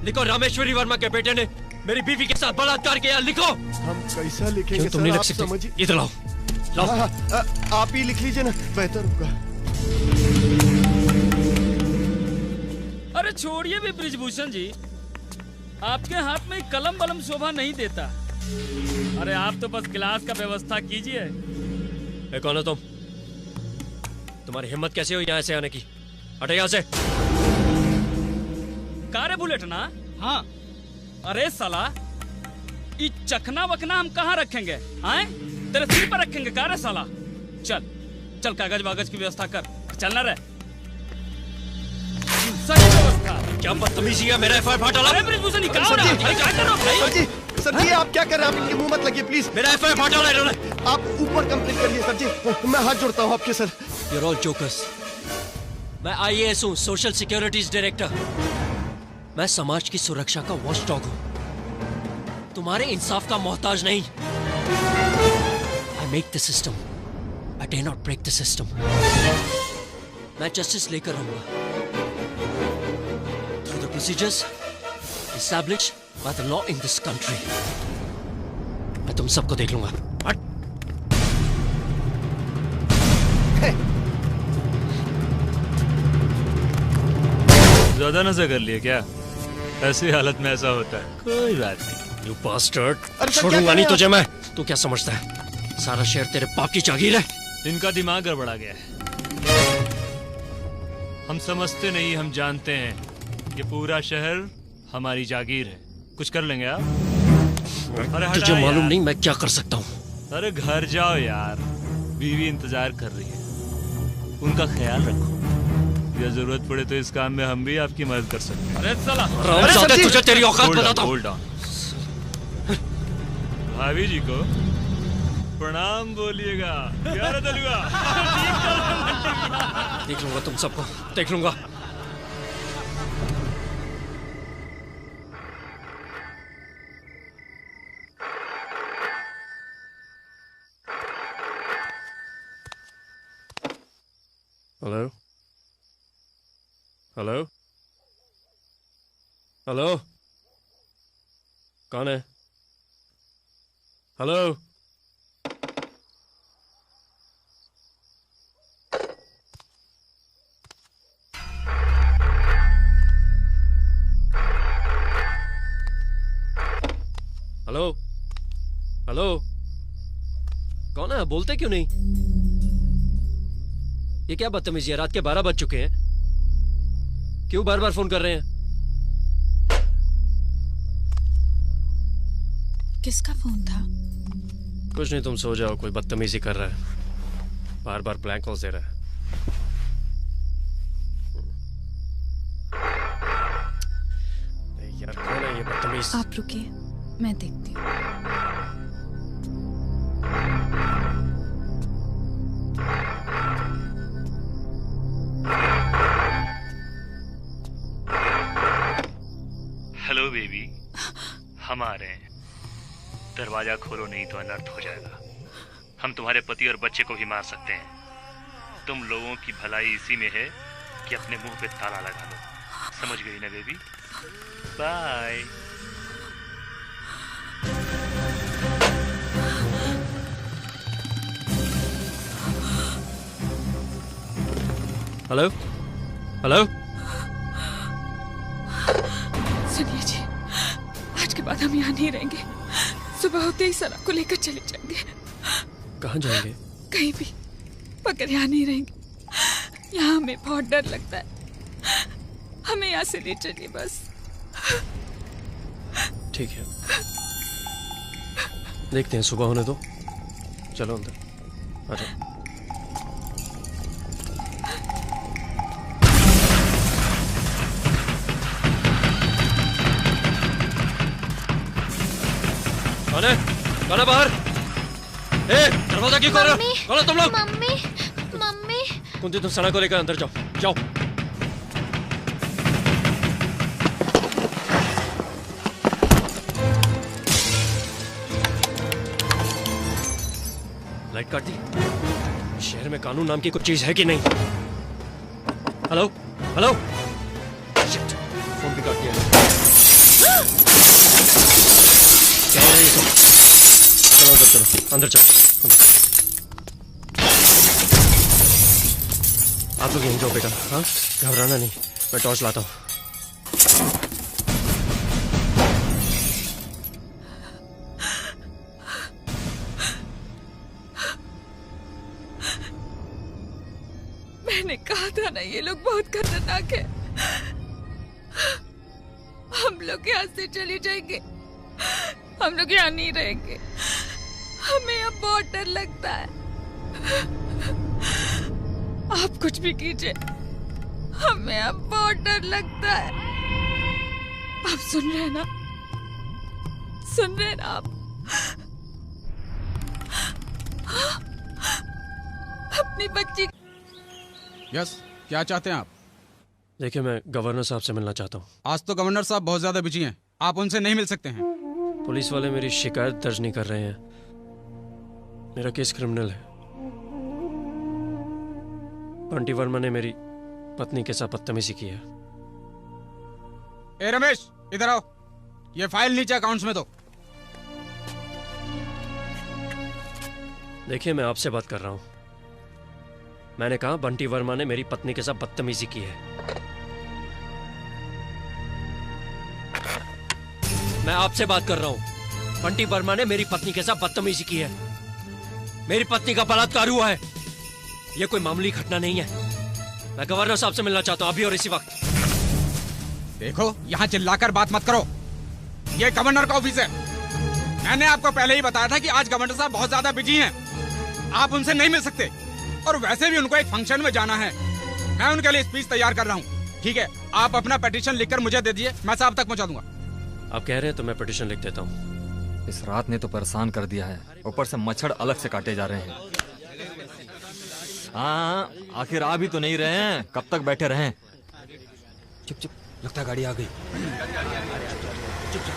Speaker 13: लिखो रामेश्वरी वर्मा के बेटे ने मेरी बीवी के साथ बलात्कार किया। लिखो।
Speaker 4: हम कैसा लिखेंगे?
Speaker 13: क्यों तुम नहीं लिख सकते? इधर लाओ।
Speaker 4: आप ही लिख लीजिए ना, बेहतर होगा।
Speaker 3: अरे छोड़िए भी ब्रिजभूषण जी, आपके हाथ में कलम बलम शोभा नहीं देता। अरे आप तो बस गिलास का व्यवस्था कीजिए।
Speaker 13: कौन हो तुम? तुम्हारी हिम्मत कैसे हुई यहाँ से आने की? हटे यहाँ से।
Speaker 3: कारे बुलेट ना? हाँ। अरे साला, ये चखना वखना हम कहाँ रखेंगे? आए तेरे सिर पर रखेंगे कारे साला? चल चल कागज वागज की व्यवस्था कर। चलना रे। सही व्यवस्था।
Speaker 13: क्या बदतमीजी है? मेरा एफआईआर फाड़ डाला।
Speaker 3: अरे ब्रिजभूषण क्या हो रहा है? क्या कर रहे हो भाई?
Speaker 4: सर जी आप क्या कर रहे हैं? आप इनके मुंह मत लगिए प्लीज।
Speaker 13: मेरा एफआईआर फाड़ डाला इन्होंने।
Speaker 4: आप ऊपर कंप्लेंट करिए सर जी, मैं हाथ जोड़ता हूँ आपके सर।
Speaker 13: You're all jokers। मैं IAS हूँ, सोशल सिक्योरिटीज डायरेक्टर। मैं समाज की सुरक्षा का वॉचडॉग हूँ, तुम्हारे इंसाफ का मोहताज नहीं। I make the system, I dare not break the system। मैं जस्टिस लेकर आऊंगा through the procedures established by the law in this country। मैं तुम सबको देख लूंगा।
Speaker 16: ज्यादा नशा कर लिए क्या? ऐसी हालत में ऐसा होता है। कोई बात नहीं।
Speaker 13: You bastard। छोड़ूंगा नहीं तुझे मैं। तू क्या समझता है सारा शहर तेरे बाप की जागीर है?
Speaker 16: इनका दिमाग गड़बड़ा गया है। हम समझते नहीं, हम जानते हैं ये पूरा शहर हमारी जागीर है। कुछ कर लेंगे आप? अरे
Speaker 13: तुझे मालूम नहीं मैं क्या कर सकता हूँ।
Speaker 16: अरे घर जाओ यार, बीवी इंतजार कर रही है, उनका ख्याल रखो। या जरूरत पड़े तो इस काम में हम भी आपकी मदद कर सकते हैं।
Speaker 3: अरे साला,
Speaker 13: तुझे तेरी औकात बताता हूँ।
Speaker 16: Hold on. भाभी जी को प्रणाम बोलिएगा। क्या रे दलुआ?
Speaker 13: देख लूंगा तुम सबको, देख लूंगा। हेलो हेलो हेलो, कौन है? हेलो हेलो हेलो, कौन है? बोलते क्यों नहीं? ये क्या बदतमीजी है? रात के 12 बज चुके हैं, क्यों बार बार फोन कर रहे हैं?
Speaker 15: किसका फोन था?
Speaker 13: कुछ नहीं, तुम सो जाओ। कोई बदतमीजी कर रहा है, बार बार ब्लैंक कॉल्स दे रहा है। यार कौन है ये बदतमीज?
Speaker 15: आप रुकिए, मैं देखती हूँ।
Speaker 18: हम आ रहे हैं। दरवाजा खोलो नहीं तो अनर्थ हो जाएगा। हम तुम्हारे पति और बच्चे को भी मार सकते हैं। तुम लोगों की भलाई इसी में है कि अपने मुंह पे ताला लगा लो। समझ गई ना बेबी? बाय।
Speaker 13: Hello hello.
Speaker 5: सुनिए जी, आज के बाद हम यहाँ नहीं रहेंगे। सुबह होते ही सर आपको लेकर चले जाएंगे।
Speaker 13: कहाँ जाएंगे?
Speaker 5: कहीं भी, मगर यहाँ नहीं रहेंगे। यहाँ हमें बहुत डर लगता है। हमें यहाँ से ले चलिए बस।
Speaker 13: ठीक है, देखते हैं, सुबह होने दो। चलो अंदर आ जाओ। कौन है बाहर? दरवाजा क्यों खोल रहे हो? कौन हो तुम लोग?
Speaker 1: Mummy, mummy.
Speaker 13: कुंती, तुम सना को लेकर अंदर जाओ, जाओ। लाइट काट दी। शहर में कानून नाम की कुछ चीज है कि नहीं? Hello hello. शिट, फोन भी काट दिया। क्या है ये सब? चलो अंदर चलो, अंदर चलो, अंदर। आप लोग यहीं जाओ बेटा। हाँ, घबराना नहीं, मैं टॉर्च लाता हूँ।
Speaker 5: मैंने कहा था ना, ये लोग बहुत खतरनाक है। हम लोग यहाँ से चले जाएंगे। हम लोग यहाँ नहीं रहेंगे। हमें अब बहुत डर लगता है। आप कुछ भी कीजिए, हमें अब बहुत डर लगता है। आप सुन रहे हैं ना? सुन रहे हैं ना आप? अपनी बच्ची।
Speaker 21: यस, क्या चाहते हैं आप?
Speaker 13: देखिए, मैं गवर्नर साहब से मिलना चाहता हूँ।
Speaker 21: आज तो गवर्नर साहब बहुत ज्यादा बिजी हैं, आप उनसे नहीं मिल सकते हैं।
Speaker 13: पुलिस वाले मेरी शिकायत दर्ज नहीं कर रहे हैं। मेरा केस क्रिमिनल है। बंटी वर्मा ने मेरी पत्नी के साथ बदतमीजी की है।
Speaker 21: ए रमेश, इधर आओ। ये फाइल नीचे अकाउंट्स में दो।
Speaker 13: देखिए, मैं आपसे बात कर रहा हूं। मैंने कहा बंटी वर्मा ने मेरी पत्नी के साथ बदतमीजी की है। मैं आपसे बात कर रहा हूं। बंटी वर्मा ने मेरी पत्नी के साथ बदतमीजी की है। मेरी पत्नी का बलात्कार हुआ है। यह कोई मामूली घटना नहीं है। मैं गवर्नर साहब से मिलना चाहता हूं अभी और इसी वक्त।
Speaker 21: देखो, यहाँ चिल्लाकर बात मत करो। ये गवर्नर का ऑफिस है। मैंने आपको पहले ही बताया था कि आज गवर्नर साहब बहुत ज्यादा बिजी हैं। आप उनसे नहीं मिल सकते। और वैसे भी उनको एक फंक्शन में जाना है। मैं उनके लिए स्पीच तैयार कर रहा हूँ। ठीक है, आप अपना पिटीशन लिखकर मुझे दे दीजिए, मैं साहब तक पहुँचा दूंगा।
Speaker 13: आप कह रहे हैं तो मैं पिटीशन लिख देता हूँ।
Speaker 14: इस रात ने तो परेशान कर दिया है, ऊपर से मच्छर अलग से काटे जा रहे हैं। हाँ, आखिर आ भी तो नहीं रहे हैं, कब तक बैठे रहें? चुप चुप, लगता है गाड़ी आ गई। चुप चुप।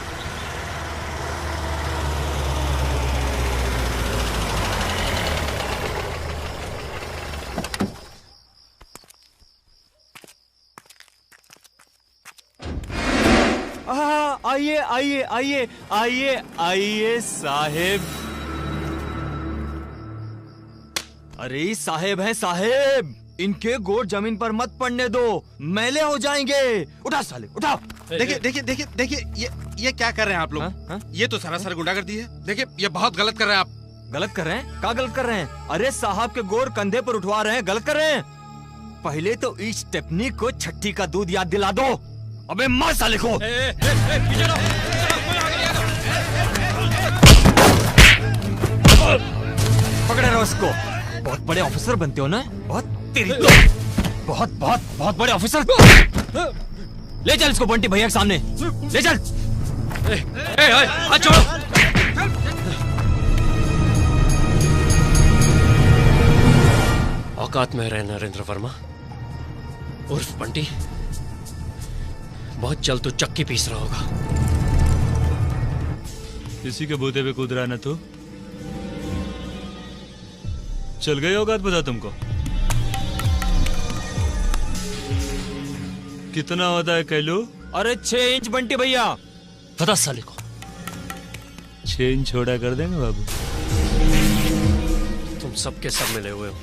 Speaker 14: आइए आइए आइए आइए आइए साहेब। अरे साहेब हैं साहेब, इनके गोड़ जमीन पर मत पड़ने दो, मैले हो जाएंगे। उठा साले, उठा।
Speaker 21: देखिए देखिए देखिए देखिए, ये क्या कर रहे हैं आप लोग?
Speaker 14: हा?
Speaker 21: ये तो सरासर गुंडागर्दी है। देखिए, ये बहुत गलत कर रहे हैं आप।
Speaker 14: गलत कर रहे हैं? क्या गलत कर रहे हैं? अरे साहब के गोड़ कंधे पर उठवा रहे हैं, गलत कर रहे हैं। पहले तो इस स्टेपनी को छठी का दूध याद दिला दो। अबे मार साले को। पकड़े रहो इसको। बहुत बड़े ऑफिसर बनते हो ना? बहुत तेरी तो बहुत बहुत बहुत बड़े ऑफिसर। ले चल इसको बंटी भैया के सामने, ले चल। हाथ छोड़ो।
Speaker 13: औकात में रहे नरेंद्र वर्मा उर्फ बंटी। बहुत जल्द तो चक्की पीस रहा होगा।
Speaker 16: किसी के बूते पे कूद रहा ना तू। चल गई औकात बता तुमको। कितना होता है कैलू?
Speaker 14: अरे 6 इंच बंटी भैया।
Speaker 16: पता साले को 6 इंच छोड़ा कर देंगे बाबू।
Speaker 2: तुम सबके सब मिले हुए हो,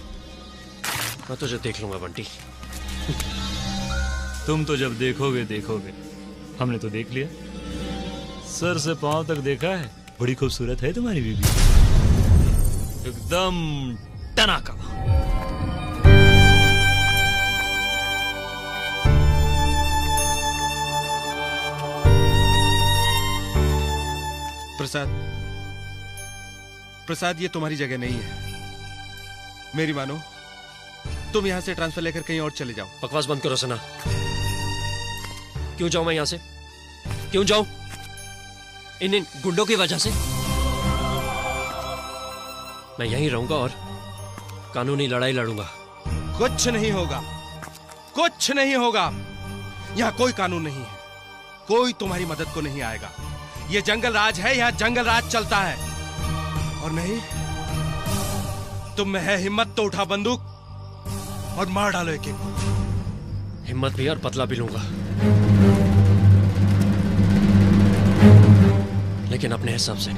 Speaker 2: मैं तुझे देख लूंगा बंटी।
Speaker 16: तुम तो जब देखोगे देखोगे, हमने तो देख लिया। सर से पांव तक देखा है। बड़ी खूबसूरत है तुम्हारी बीबी, एकदम टनाका।
Speaker 7: प्रसाद, प्रसाद ये तुम्हारी जगह नहीं है। मेरी मानो, तुम यहां से ट्रांसफर लेकर कहीं और चले जाओ।
Speaker 2: बकवास बंद करो सना। क्यों जाऊं मैं यहां से? क्यों जाऊं? इन गुंडों की वजह से? मैं यहीं रहूंगा और कानूनी लड़ाई लड़ूंगा।
Speaker 7: कुछ नहीं होगा, कुछ नहीं होगा। यहाँ कोई कानून नहीं है, कोई तुम्हारी मदद को नहीं आएगा। ये जंगल राज है, यहाँ जंगल राज चलता है। और नहीं, तुम में है हिम्मत तो उठा बंदूक और मार डालो एक एक।
Speaker 2: हिम्मत भी और बदला भी लूंगा, लेकिन अपने हिसाब से,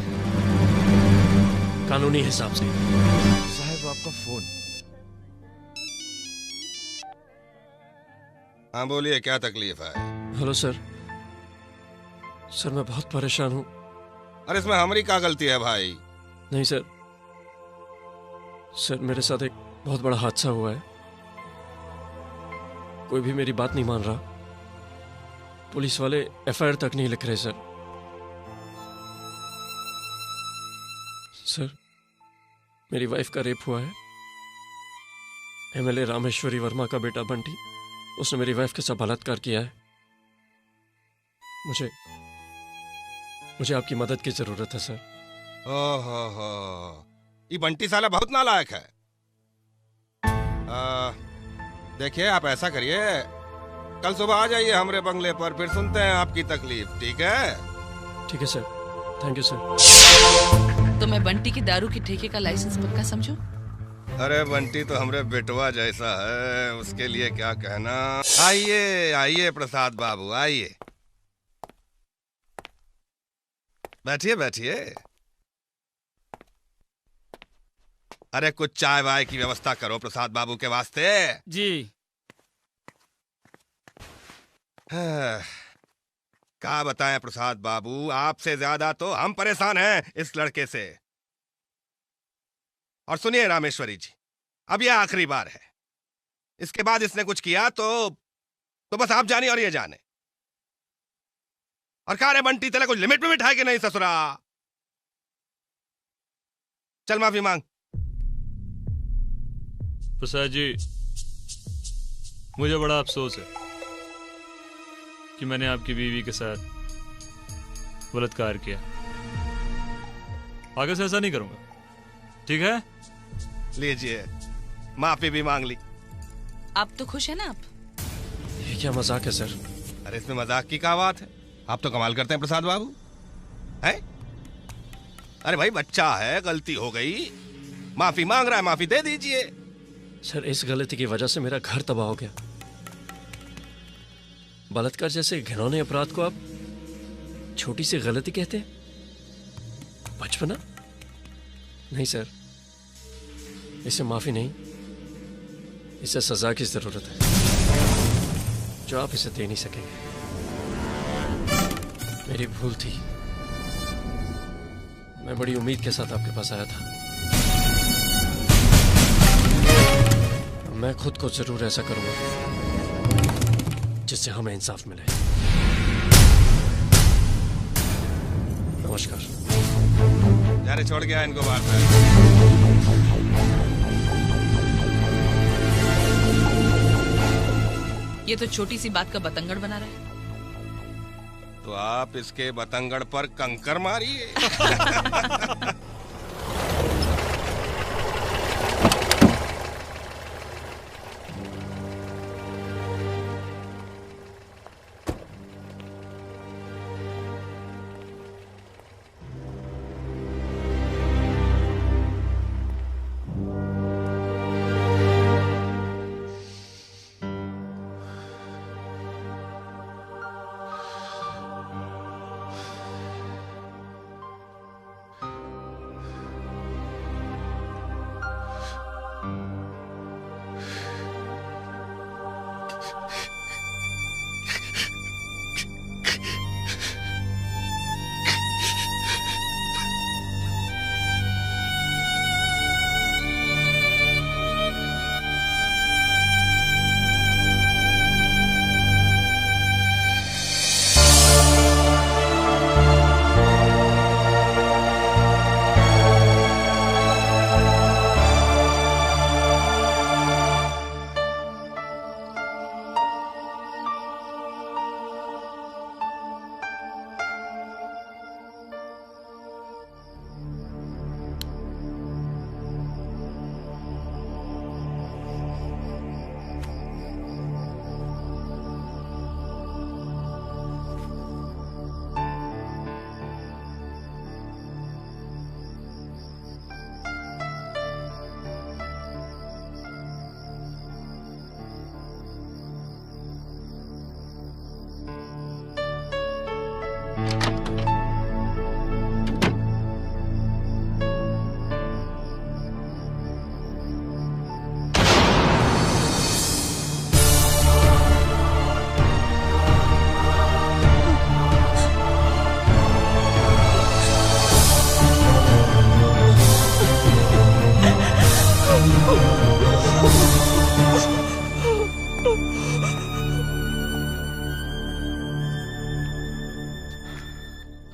Speaker 2: कानूनी हिसाब से।
Speaker 7: साहब आपका फोन। हाँ बोलिए, क्या तकलीफ है?
Speaker 2: Hello sir. सर मैं बहुत परेशान हूँ।
Speaker 7: अरे इसमें हमारी क्या गलती है भाई?
Speaker 2: नहीं सर, सर मेरे साथ एक बहुत बड़ा हादसा हुआ है। कोई भी मेरी बात नहीं मान रहा। पुलिस वाले एफआईआर तक नहीं लिख रहे सर। सर मेरी वाइफ का रेप हुआ है। एमएलए रामेश्वरी वर्मा का बेटा बंटी, उसने मेरी वाइफ के साथ बलात्कार किया है। मुझे आपकी मदद की जरूरत है सर।
Speaker 7: ओहो, ये बंटी साला बहुत नालायक है। देखिए आप ऐसा करिए, कल सुबह आ जाइए हमारे बंगले पर, फिर सुनते हैं आपकी तकलीफ। ठीक है?
Speaker 2: ठीक है सर, थैंक यू सर।
Speaker 12: तो मैं बंटी की दारू की ठेके का लाइसेंस पक्का समझूं?
Speaker 7: अरे बंटी तो हमरे बेटवा जैसा है, उसके लिए क्या कहना। आइए आइए प्रसाद बाबू, आइए, बैठिए बैठिए। अरे कुछ चाय वाय की व्यवस्था करो प्रसाद बाबू के वास्ते।
Speaker 3: जी।
Speaker 7: क्या बताएं प्रसाद बाबू, आपसे ज्यादा तो हम परेशान हैं इस लड़के से। और सुनिए रामेश्वरी जी, अब यह आखिरी बार है। इसके बाद इसने कुछ किया तो बस आप जाने और ये जाने। और कहा रे बंटी, तेरे कुछ लिमिट में बिठाए कि नहीं ससुरा? चल माफी मांग।
Speaker 16: प्रसाद जी, मुझे बड़ा अफसोस है कि मैंने आपकी बीवी के साथ बलात्कार किया। आगे से ऐसा नहीं करूंगा, ठीक है?
Speaker 7: लीजिए, माफी भी मांग ली।
Speaker 12: आप तो खुश है ना? आप
Speaker 2: ये क्या मजाक है सर?
Speaker 7: अरे इसमें मजाक की क्या बात है? आप तो कमाल करते हैं प्रसाद बाबू। है? अरे भाई बच्चा है, गलती हो गई, माफी मांग रहा है, माफी दे दीजिए।
Speaker 2: सर इस गलती की वजह से मेरा घर तबाह हो गया। बलात्कार जैसे घिनौने अपराध को आप छोटी सी गलती कहते हैं? बचपना? नहीं सर, इसे माफी नहीं, इसे सजा की जरूरत है जो आप इसे दे नहीं सकेंगे। मेरी भूल थी, मैं बड़ी उम्मीद के साथ आपके पास आया था। मैं खुद को जरूर ऐसा करूंगा जिससे हमें इंसाफ मिले। नमस्कार।
Speaker 7: यारे छोड़ गया इनको बाहर में।
Speaker 12: ये तो छोटी सी बात का बतंगड़ बना रहा है।
Speaker 7: तो आप इसके बतंगड़ पर कंकर मारिए।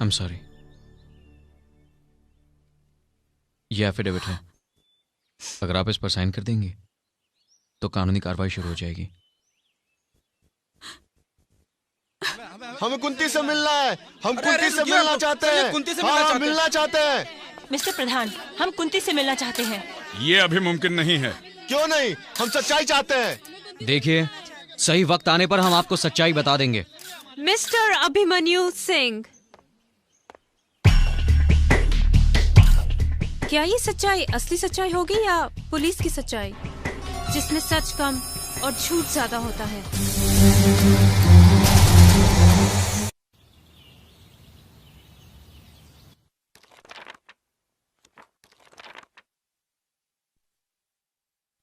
Speaker 2: I'm sorry. ये एफिडेविट है। अगर आप इस पर साइन कर देंगे तो कानूनी कार्रवाई शुरू हो जाएगी।
Speaker 4: हमें कुंती से मिलना है। हम कुंती से मिलना चाहते हैं।
Speaker 21: कुंती से
Speaker 4: मिलना चाहते हैं।
Speaker 19: मिस्टर प्रधान, हम कुंती से मिलना चाहते हैं।
Speaker 11: ये अभी मुमकिन नहीं है।
Speaker 4: क्यों नहीं? हम सच्चाई चाहते हैं।
Speaker 2: देखिए, सही वक्त आने पर हम आपको सच्चाई बता देंगे।
Speaker 6: मिस्टर अभिमन्यु सिंह, क्या ये सच्चाई असली सच्चाई होगी या पुलिस की सच्चाई, जिसमें सच कम और झूठ ज्यादा होता है?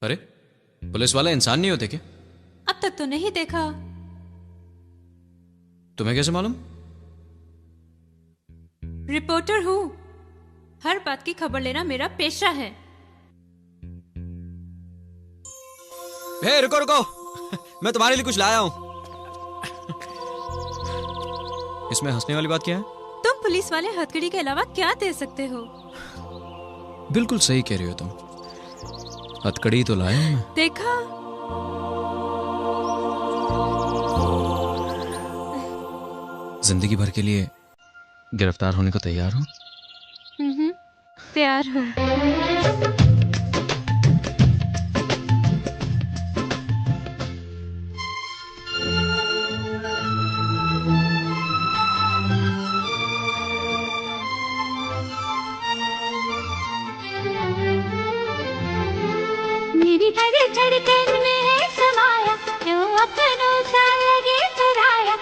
Speaker 2: अरे, पुलिस वाले इंसान नहीं होते क्या?
Speaker 6: अब तक तो नहीं देखा।
Speaker 2: तुम्हें कैसे मालूम?
Speaker 6: रिपोर्टर हूँ, हर बात की खबर लेना मेरा पेशा है।
Speaker 14: हे, रुको रुको, मैं तुम्हारे लिए कुछ लाया हूँ।
Speaker 2: इसमें हंसने वाली बात क्या है?
Speaker 6: तुम पुलिस वाले हथकड़ी के अलावा क्या दे सकते हो?
Speaker 2: बिल्कुल सही कह रही हो तुम। हथकड़ी तो लाया हूं मैं।
Speaker 6: देखा,
Speaker 2: जिंदगी भर के लिए गिरफ्तार होने को तैयार हो?
Speaker 6: तैयार हूँ।
Speaker 10: मेरी हर धड़कन में है समाया, जो अपनों सा लगे पराया।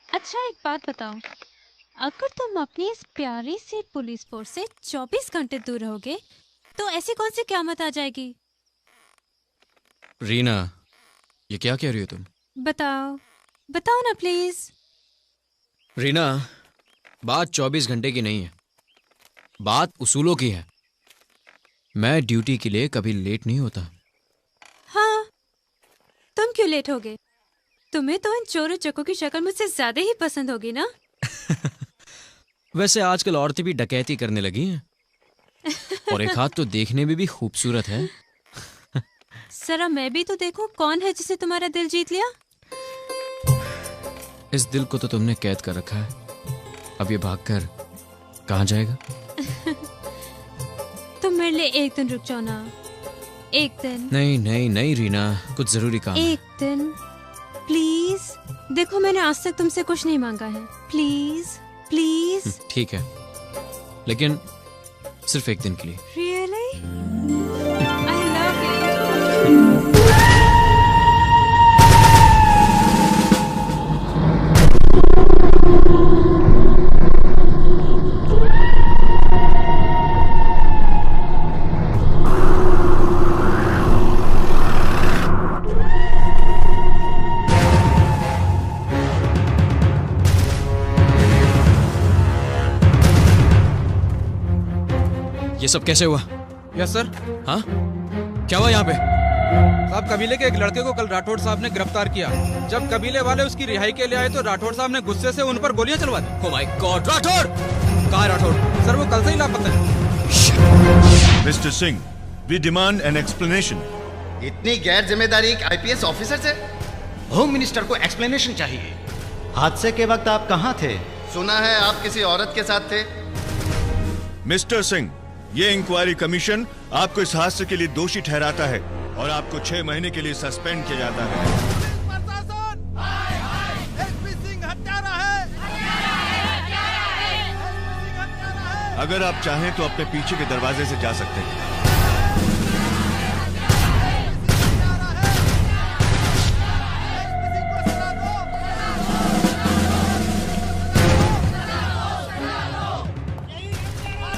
Speaker 6: अच्छा, एक बात बताओ, अगर तुम अपनी इस प्यारी सी पुलिस फोर्स से 24 घंटे दूर रहोगे तो ऐसी कौन सी क़यामत आ जाएगी?
Speaker 2: रीना, ये क्या कह रही हो तुम?
Speaker 6: बताओ, बताओ ना प्लीज।
Speaker 2: रीना, बात 24 घंटे की नहीं है, बात उसूलों की है। मैं ड्यूटी के लिए कभी लेट नहीं होता।
Speaker 6: हाँ, तुम क्यों लेट होगे? तुम्हें तो इन चोरों चक्कों की शक्ल मुझसे ज्यादा ही पसंद होगी ना?
Speaker 2: वैसे आजकल औरतें भी डकैती करने लगी हैं। और एक हाथ तो देखने में भी खूबसूरत है।
Speaker 6: जरा मैं भी तो देखूं कौन है जिसने तुम्हारा दिल जीत लिया।
Speaker 2: इस दिल को तो तुमने कैद कर रखा है, अब ये भागकर कहाँ जाएगा?
Speaker 6: तुम मेरे लिए एक दिन रुक जाओ ना, एक दिन।
Speaker 2: नहीं नहीं नहीं रीना, कुछ जरूरी काम है।
Speaker 6: एक दिन प्लीज। देखो, मैंने आज तक तुमसे कुछ नहीं मांगा है, प्लीज प्लीज।
Speaker 2: ठीक है, लेकिन सिर्फ एक दिन के लिए।
Speaker 6: Really? I love you.
Speaker 2: ये सब कैसे हुआ?
Speaker 21: Yes sir.
Speaker 2: हाँ, क्या हुआ यहाँ पे?
Speaker 21: साहब, कबीले के एक लड़के को कल राठौड़ साहब ने गिरफ्तार किया। जब कबीले वाले उसकी रिहाई के लिए आए तो राठौड़ साहब ने गुस्से से उन पर गोलियां चलवा दी।
Speaker 14: Oh my god, Rathore! कहाँ है राठौड़?
Speaker 21: सर, वो कल से ही लापता है।
Speaker 9: Mister Singh, we demand an explanation.
Speaker 17: इतनी गैर जिम्मेदारी एक आईपीएस ऑफिसर से? होम मिनिस्टर को एक्सप्लेनेशन चाहिए।
Speaker 22: हादसे के वक्त आप कहाँ थे?
Speaker 17: सुना है आप किसी औरत के साथ थे।
Speaker 9: मिस्टर सिंह, ये इंक्वायरी कमीशन आपको इस हादसे के लिए दोषी ठहराता है और आपको 6 महीने के लिए सस्पेंड किया जाता है। अगर आप चाहें तो अपने पीछे के दरवाजे से जा सकते हैं।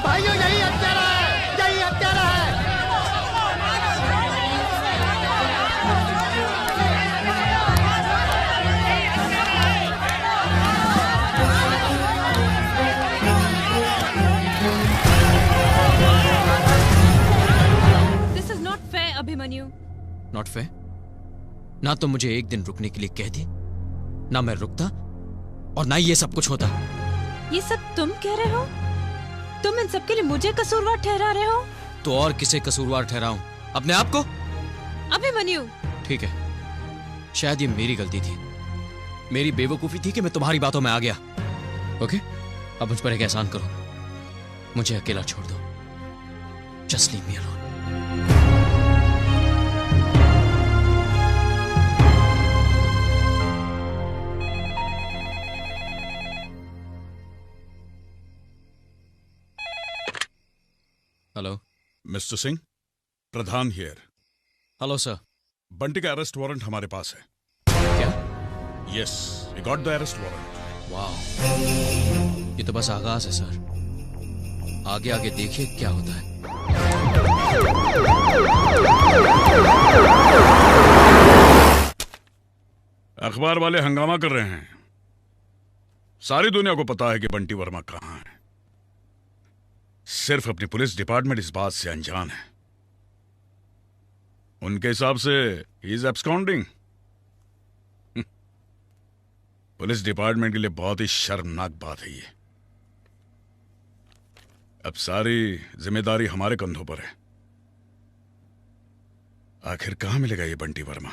Speaker 17: भाइयों, यही हत्यारा है, यही हत्यारा है।
Speaker 6: This is not fair Abhimanyu.
Speaker 2: Not fair? ना तो मुझे एक दिन रुकने के लिए कह दी, ना मैं रुकता, और ना ये सब कुछ होता।
Speaker 6: ये सब तुम कह रहे हो? तुम इन सब के लिए मुझे कसूरवार ठहरा रहे हो?
Speaker 2: तो और किसे कसूरवार ठहराऊं? अपने आप को?
Speaker 6: अभिमन्यु,
Speaker 2: ठीक है, शायद ये मेरी गलती थी, मेरी बेवकूफी थी कि मैं तुम्हारी बातों में आ गया। ओके, अब मुझ पर एक एहसान करो, मुझे अकेला छोड़ दो। Just leave me alone. Hello
Speaker 11: mister Singh, Pradhan here.
Speaker 2: Hello sir.
Speaker 11: Bunty का अरेस्ट वारंट हमारे पास है।
Speaker 2: क्या?
Speaker 11: Yes, we got the arrest warrant.
Speaker 2: वाह, ये तो बस आगाज है सर, आगे आगे देखिए क्या होता है।
Speaker 11: अखबार वाले हंगामा कर रहे हैं, सारी दुनिया को पता है कि बंटी वर्मा कहां है। सिर्फ अपनी पुलिस डिपार्टमेंट इस बात से अनजान है। उनके हिसाब से he is absconding. Police department के लिए बहुत ही शर्मनाक बात है ये। अब सारी जिम्मेदारी हमारे कंधों पर है। आखिर कहां मिलेगा ये बंटी वर्मा?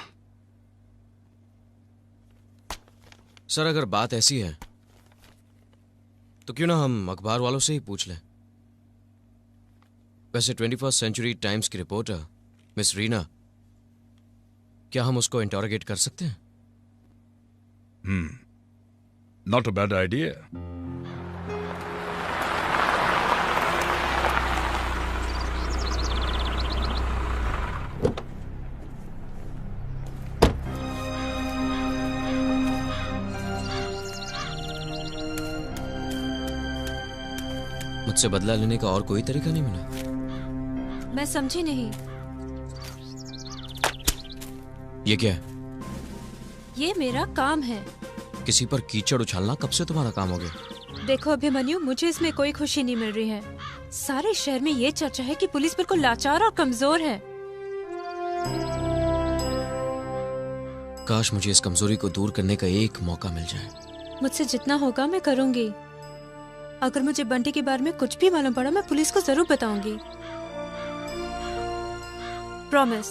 Speaker 2: सर, अगर बात ऐसी है तो क्यों ना हम अखबार वालों से ही पूछ लें। वैसे 21st सेंचुरी टाइम्स की रिपोर्टर मिस रीना, क्या हम उसको इंटरोगेट कर सकते हैं?
Speaker 11: Not a bad idea.
Speaker 2: मुझसे बदला लेने का और कोई तरीका नहीं मिला?
Speaker 6: मैं समझी नहीं।
Speaker 2: ये क्या है?
Speaker 6: ये मेरा काम है।
Speaker 2: किसी पर कीचड़ उछालना कब से तुम्हारा काम हो गया?
Speaker 6: देखो अभिमन्यु, मुझे इसमें कोई खुशी नहीं मिल रही है। सारे शहर में ये चर्चा है कि पुलिस बिल्कुल लाचार और कमजोर है।
Speaker 2: काश मुझे इस कमजोरी को दूर करने का एक मौका मिल जाए।
Speaker 6: मुझसे जितना होगा मैं करूंगी। अगर मुझे बंटी के बारे में कुछ भी मालूम पड़ा मैं पुलिस को जरूर बताऊंगी। प्रॉमिस।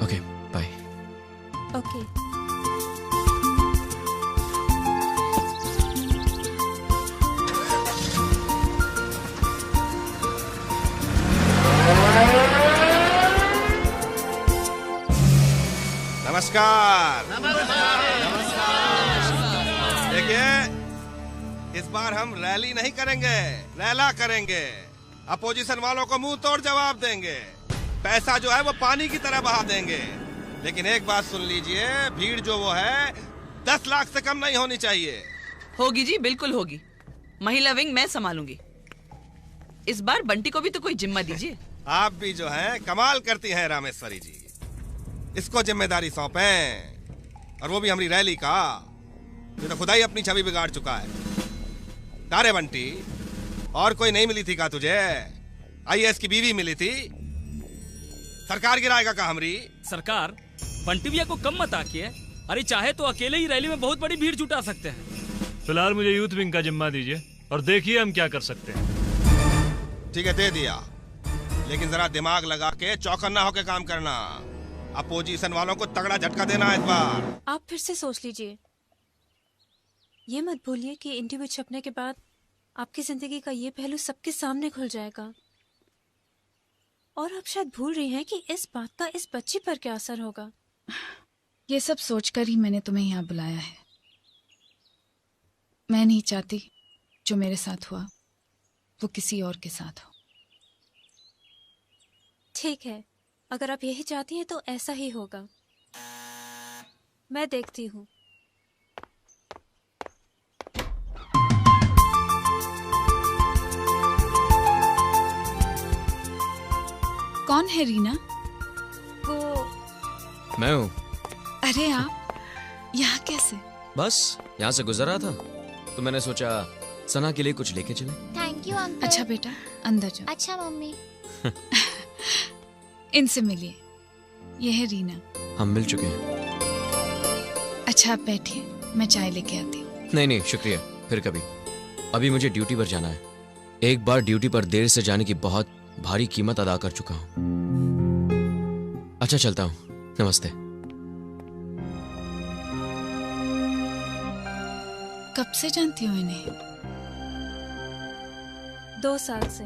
Speaker 2: Okay, bye.
Speaker 6: ओके।
Speaker 7: नमस्कार। देखिए, इस बार हम रैली नहीं करेंगे, लैला करेंगे। अपोजिशन वालों को मुंह तोड़ जवाब देंगे। पैसा जो है वो पानी की तरह बहा देंगे। लेकिन एक बात सुन लीजिए, भीड़ जो वो है 10 लाख से कम नहीं होनी चाहिए।
Speaker 12: होगी जी, बिल्कुल होगी। महिला विंग मैं संभालूंगी। इस बार बंटी को भी तो कोई जिम्मा दीजिए।
Speaker 7: आप भी जो है कमाल करती हैं रामेश्वरी जी। इसको जिम्मेदारी सौंपें। और वो भी हमारी रैली का। ये तो खुदा ही अपनी छवि बिगाड़ चुका है। तारे बंटी, और कोई नहीं मिली थी का तुझे? आईएएस की बीवी मिली थी? सरकार गिराएगा का हमरी?
Speaker 3: सरकार बंटी भैया को कम मत आकिए। अरे चाहे तो अकेले ही रैली में बहुत बड़ी भीड़ जुटा सकते हैं।
Speaker 16: फिलहाल मुझे यूथ विंग का जिम्मा दीजिए और देखिए हम क्या कर सकते हैं।
Speaker 7: ठीक है, दे दिया, लेकिन जरा दिमाग लगा के चौकन्ना होके काम करना। अपोजिशन वालों को तगड़ा झटका देना इस बार।
Speaker 6: आप फिर से सोच लीजिए। ये मत भूलिए कि इंटरव्यू छपने के बाद आपकी जिंदगी का ये पहलू सबके सामने खुल जाएगा। और आप शायद भूल रही हैं कि इस बात का इस बच्ची पर क्या असर होगा।
Speaker 15: ये सब सोचकर ही मैंने तुम्हें यहाँ बुलाया है। मैं नहीं चाहती जो मेरे साथ हुआ वो किसी और के साथ हो।
Speaker 6: ठीक है, अगर आप यही चाहती हैं तो ऐसा ही होगा। मैं देखती हूँ।
Speaker 15: कौन है रीना?
Speaker 6: वो
Speaker 2: मैं हूँ।
Speaker 15: अरे आप यहाँ कैसे?
Speaker 2: बस यहाँ से गुजर रहा था तो मैंने सोचा सना के लिए कुछ लेके चले।
Speaker 1: Thank you uncle.
Speaker 15: अच्छा बेटा, अंदर जाओ।
Speaker 1: अच्छा मम्मी।
Speaker 15: इनसे मिलिए, ये है रीना।
Speaker 2: हम मिल चुके हैं।
Speaker 15: अच्छा आप बैठिए, मैं चाय लेके आती हूँ।
Speaker 2: नहीं नहीं शुक्रिया, फिर कभी। अभी मुझे ड्यूटी पर जाना है। एक बार ड्यूटी पर देर से जाने की बहुत भारी कीमत अदा कर चुका हूँ। अच्छा चलता हूँ, नमस्ते।
Speaker 15: कब से जानती हो इन्हें?
Speaker 6: 2 साल से।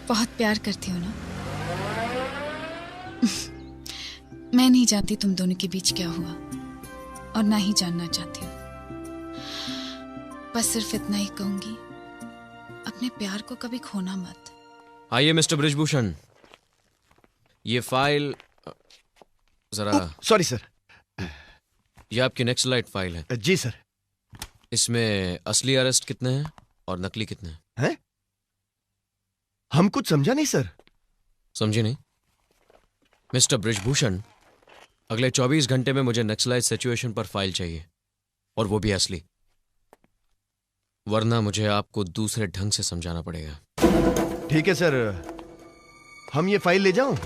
Speaker 15: बहुत प्यार करती हो ना? मैं नहीं जानती तुम दोनों के बीच क्या हुआ और ना ही जानना चाहती हूँ। बस सिर्फ इतना ही कहूंगी, अपने प्यार को कभी खोना मत।
Speaker 2: आइए मिस्टर बृजभूषण, ये फाइल जरा।
Speaker 4: Sorry sir.
Speaker 2: ये आपकी नेक्स्ट लाइट फाइल है।
Speaker 4: जी सर।
Speaker 2: इसमें असली अरेस्ट कितने हैं और नकली कितने
Speaker 4: हैं? हम कुछ समझा नहीं सर।
Speaker 2: समझे नहीं? मिस्टर बृजभूषण, अगले 24 घंटे में मुझे नक्सलाइट सिचुएशन पर फाइल चाहिए, और वो भी असली, वरना मुझे आपको दूसरे ढंग से समझाना पड़ेगा।
Speaker 4: ठीक है सर, हम ये फाइल ले जाऊं?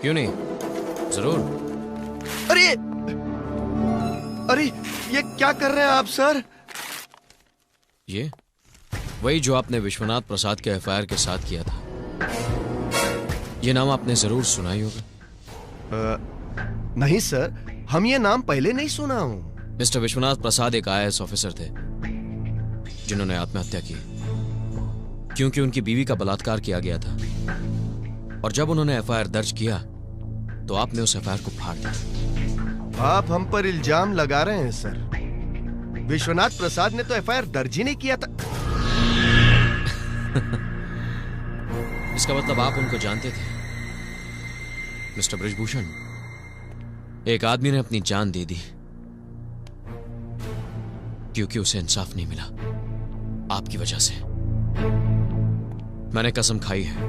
Speaker 2: क्यों नहीं, जरूर।
Speaker 4: अरे अरे ये क्या कर रहे हैं आप सर?
Speaker 2: ये वही जो आपने विश्वनाथ प्रसाद के एफआईआर के साथ किया था। ये नाम आपने जरूर सुना ही होगा।
Speaker 4: नहीं सर, हम ये नाम पहले नहीं सुना हूं।
Speaker 2: मिस्टर विश्वनाथ प्रसाद एक आईएएस ऑफिसर थे जिन्होंने आत्महत्या की क्योंकि उनकी बीवी का बलात्कार किया गया था, और जब उन्होंने एफआईआर दर्ज किया तो आपने उस एफआईआर को फाड़ दिया।
Speaker 4: आप हम पर इल्जाम लगा रहे हैं सर। विश्वनाथ प्रसाद ने तो एफआईआर दर्ज ही नहीं किया था।
Speaker 2: इसका मतलब आप उनको जानते थे। मिस्टर बृजभूषण, एक आदमी ने अपनी जान दे दी क्योंकि उसे इंसाफ नहीं मिला, आपकी वजह से। मैंने कसम खाई है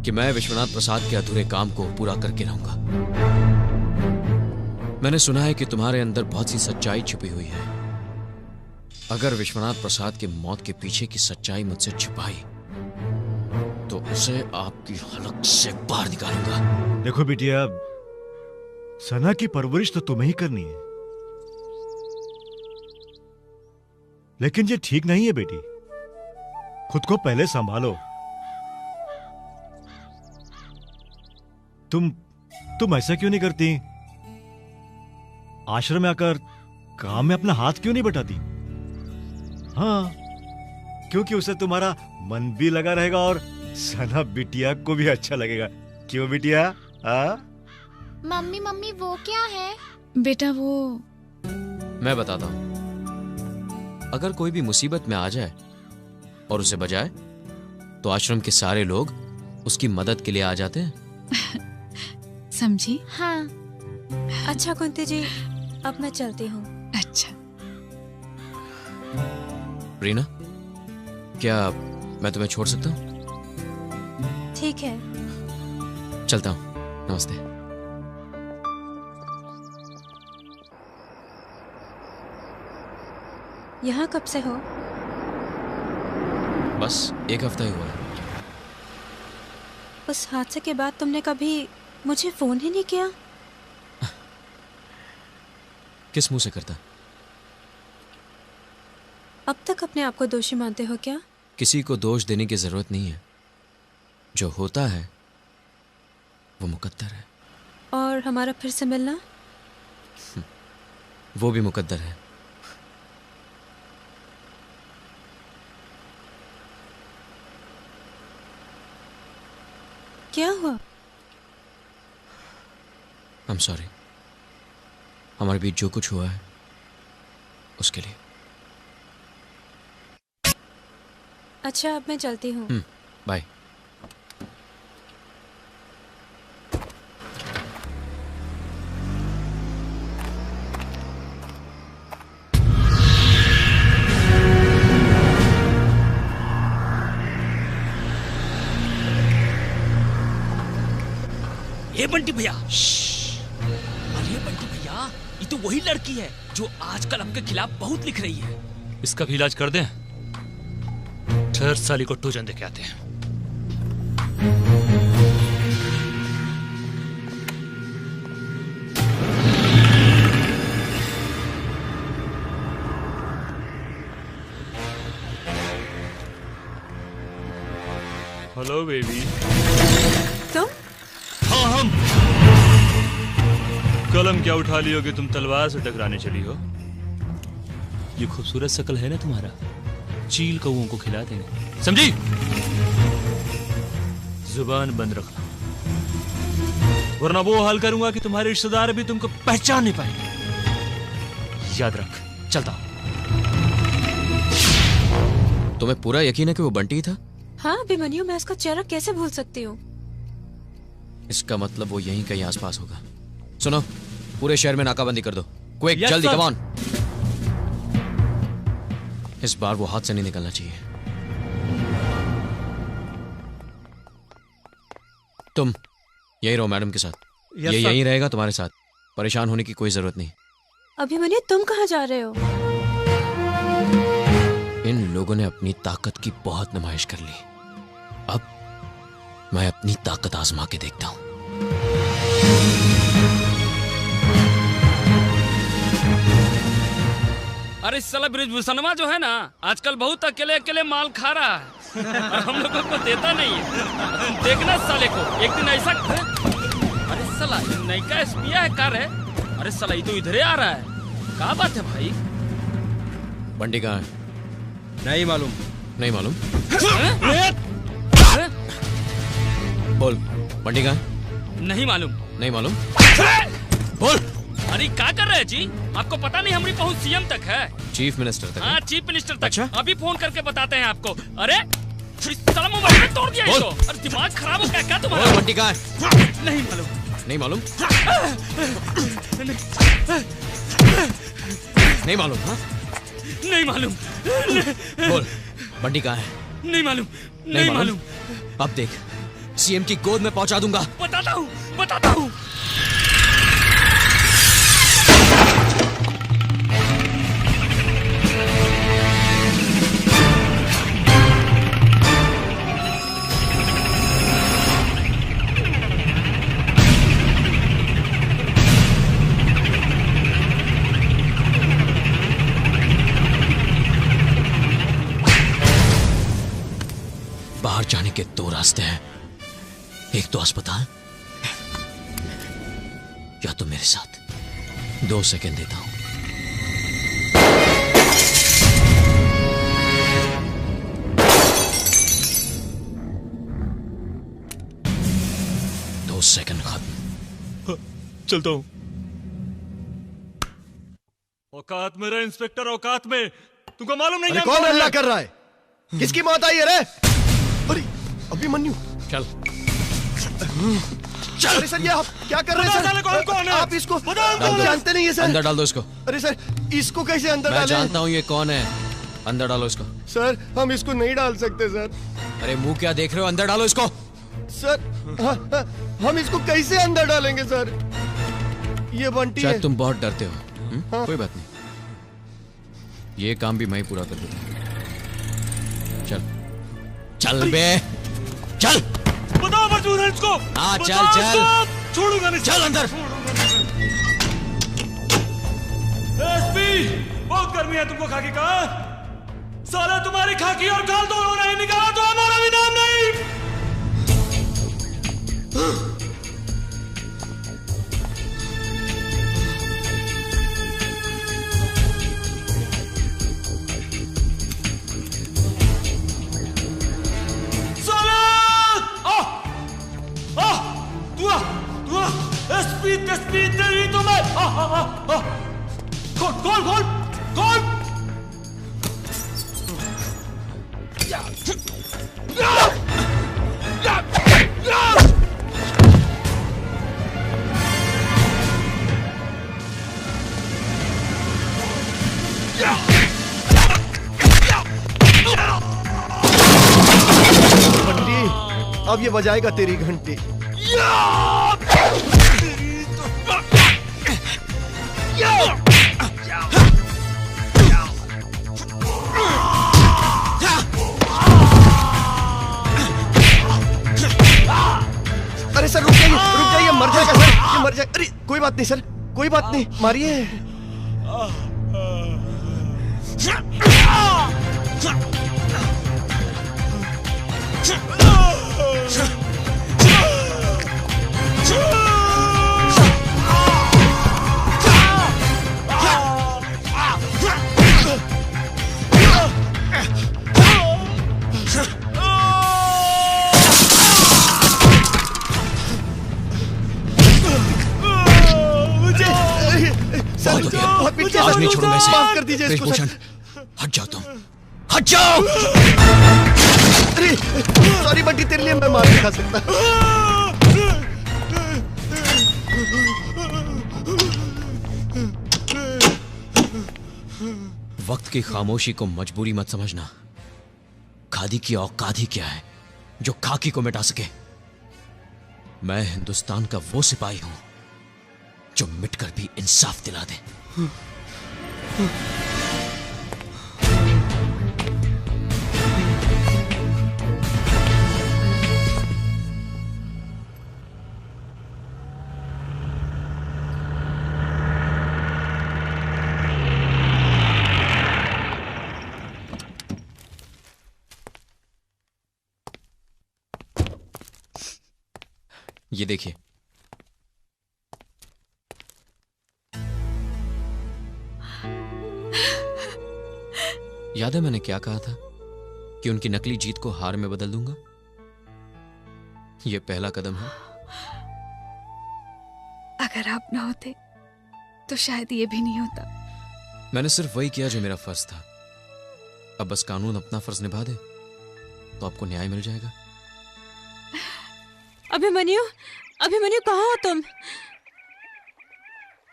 Speaker 2: कि मैं विश्वनाथ प्रसाद के अधूरे काम को पूरा करके रहूंगा। मैंने सुना है कि तुम्हारे अंदर बहुत सी सच्चाई छुपी हुई है। अगर विश्वनाथ प्रसाद की मौत के पीछे की सच्चाई मुझसे छुपाई तो उसे आपकी हलक से बाहर निकालूंगा।
Speaker 9: देखो बिटिया, सना की परवरिश तो तुम्हें ही करनी है, लेकिन ये ठीक नहीं है बेटी। खुद को पहले संभालो। तुम ऐसा क्यों नहीं करती? आश्रम में आकर काम में अपना हाथ क्यों नहीं बटाती? हाँ, क्योंकि उसे तुम्हारा मन भी लगा रहेगा और सना बिटिया को भी अच्छा लगेगा। क्यों बिटिया?
Speaker 1: मम्मी मम्मी वो क्या है?
Speaker 15: बेटा वो
Speaker 2: मैं बताता हूं। अगर कोई भी मुसीबत में आ जाए और उसे बचाए तो आश्रम के सारे लोग उसकी मदद के लिए आ जाते हैं।
Speaker 15: समझी?
Speaker 6: हाँ। अच्छा कुंती जी, अब मैं चलती हूँ।
Speaker 15: अच्छा।
Speaker 2: रीना, क्या मैं तुम्हें छोड़ सकता हूँ?
Speaker 6: ठीक है,
Speaker 2: चलता हूँ। नमस्ते।
Speaker 6: यहाँ कब से हो?
Speaker 2: बस 1 हफ्ता ही हुआ है।
Speaker 6: उस हादसे के बाद तुमने कभी मुझे फोन ही नहीं किया?
Speaker 2: किस मुंह से करता?
Speaker 6: अब तक अपने आप को दोषी मानते हो क्या?
Speaker 2: किसी को दोष देने की जरूरत नहीं है। जो होता है वो मुकद्दर है।
Speaker 6: और हमारा फिर से मिलना?
Speaker 2: वो भी मुकद्दर है।
Speaker 6: क्या हुआ?
Speaker 2: I'm sorry। हमारे बीच जो कुछ हुआ है उसके लिए।
Speaker 6: अच्छा, अब मैं चलती हूँ।
Speaker 2: बाय।
Speaker 3: ये बंटी भैया, अरे बंटी भैया, ये तो वही लड़की है जो आजकल आपके खिलाफ बहुत लिख रही है।
Speaker 16: इसका भी इलाज कर दें। ठहर, साली को टूजन दे के आते हैं। Hello baby.
Speaker 6: तुम?
Speaker 16: हाँ, हम। कलम क्या उठा ली होगी तुम, तलवार से टकराने चली हो। ये खूबसूरत शकल है ना तुम्हारा, चील कौओं को खिला देंगे, समझी? जुबान बंद रखना, वरना वो हाल करूंगा कि तुम्हारे रिश्तेदार भी तुमको पहचान नहीं पाएंगे। याद रख, चलता हूं।
Speaker 2: तुम्हें पूरा यकीन है कि वो बंटी था?
Speaker 6: हाँ अभिमन्यु, मैं उसका चेहरा कैसे भूल सकती हूँ?
Speaker 2: इसका मतलब वो यहीं कहीं आसपास होगा। सुनो, पूरे शहर में नाकाबंदी कर दो। क्विक, जल्दी, कम ऑन। इस बार वो हाथ से नहीं निकलना चाहिए। तुम यही रहो मैडम के साथ। ये यहीं रहेगा तुम्हारे साथ। परेशान होने की कोई जरूरत नहीं।
Speaker 6: अभिमन्यु, तुम कहाँ जा रहे हो?
Speaker 2: इन लोगों ने अपनी ताकत की बहुत नुमाइश कर ली। अब मैं अपनी ताकत आजमा के देखता हूं।
Speaker 3: अरे साला ब्रिजभूषणवा जो है ना, आजकल बहुत अकेले अकेले माल खा रहा है और हम लोगों को देता नहीं है। देखना साले को, एक दिन ऐसा। अरे साला नयका एसपीआ है कार है। अरे साला ये तो इधर आ रहा है। क्या बात है भाई?
Speaker 2: बंटी कहाँ है?
Speaker 3: नहीं मालूम।
Speaker 2: नहीं मालूम? बोल, बंटी कहाँ है?
Speaker 3: नहीं मालूम।
Speaker 2: नहीं मालूम? बोल।
Speaker 3: अरे क्या कर रहे हैं जी? आपको पता नहीं हमारी पहुंच सीएम तक है।
Speaker 2: चीफ मिनिस्टर तक?
Speaker 3: हाँ, चीफ मिनिस्टर तक।
Speaker 2: अच्छा?
Speaker 3: अभी फोन करके बताते हैं आपको। अरे साला मोबाइल में तोड़ दिया इसको। अरे दिमाग खराब हो गया क्या तुम्हारा?
Speaker 2: बोल, बंटी कहाँ है?
Speaker 3: नहीं मालूम।
Speaker 2: नहीं मालूम? नहीं मालूम? हाँ?
Speaker 3: नहीं मालूम।
Speaker 2: बोल, बंटी कहाँ है?
Speaker 3: नहीं मालूम। नहीं मालूम।
Speaker 2: अब देख, सीएम की गोद में पहुंचा दूंगा।
Speaker 3: बताता हूँ, बताता हूँ।
Speaker 2: बाहर जाने के 2 रास्ते हैं। एक तो अस्पताल, या तो मेरे साथ। 2 सेकंड देता हूं। दो सेकंड खत्म।
Speaker 16: चलता हूं। औकात में रहे इंस्पेक्टर, औकात में। तुमको मालूम नहीं?
Speaker 4: अरे कौन हल्ला कर रहा है? किसकी मौत आई है रे? अरे अभिमन्यु,
Speaker 2: चल।
Speaker 4: अरे सर, ये आप क्या कर रहे हैं सर?
Speaker 2: कौन है?
Speaker 4: आप इसको जानते नहीं है सर?
Speaker 2: अंदर डाल दो इसको।
Speaker 4: अरे सर, इसको कैसे अंदर
Speaker 2: मैं
Speaker 4: डालें?
Speaker 2: जानता हूँ ये कौन है। अंदर डालो इसको।
Speaker 4: सर, हम इसको नहीं डाल सकते सर।
Speaker 2: अरे मुंह क्या देख रहे हो? अंदर डालो इसको।
Speaker 4: सर, हम इसको कैसे अंदर डालेंगे सर? ये बंटी है।
Speaker 2: शायद तुम बहुत डरते हो।
Speaker 4: हाँ।
Speaker 2: कोई बात नहीं। ये काम भी मैं ही पूरा कर दूंगा। चल चल बे, चल।
Speaker 14: बताओ मजबूर है इसको।
Speaker 2: हाँ चल चल,
Speaker 14: छोड़ूंगा नहीं,
Speaker 2: चल अंदर।
Speaker 14: एसपी, बहुत गर्मी है तुमको खाकी का। साला तुम्हारी खाकी और गाल दोनों नहीं निकाला तो हमारा भी नाम नहीं। एसपी तस्पी तेरी तो मैं खोल खोल खोल खोल।
Speaker 4: बंटी, अब ये बजाएगा तेरी घंटी। अरे सर रुक जाइए, मर जाएगा सर, ये मर जाए। अरे कोई बात नहीं सर, कोई बात नहीं, मारिए।
Speaker 2: आज नहीं छोड़ूंगा इसे।
Speaker 4: माफ कर दीजिए इसको
Speaker 2: ब्रिजभूषण, हट जाओ तुम, हट जाओ।
Speaker 4: अरे सॉरी बंटी, तेरे लिए मैं मार नहीं खा सकता।
Speaker 2: वक्त की खामोशी को मजबूरी मत समझना। खादी की औकात ही क्या है जो खाकी को मिटा सके। मैं हिंदुस्तान का वो सिपाही हूं जो मिटकर भी इंसाफ दिला दे। ये देखिए, याद है मैंने क्या कहा था कि उनकी नकली जीत को हार में बदल दूंगा। यह पहला कदम है।
Speaker 15: अगर आप ना होते तो शायद ये भी नहीं होता।
Speaker 2: मैंने सिर्फ वही किया जो मेरा फर्ज था। अब बस कानून अपना फर्ज निभा दे तो आपको न्याय मिल जाएगा।
Speaker 6: अभिमन्यु, अभिमन्यु कहाँ हो तुम?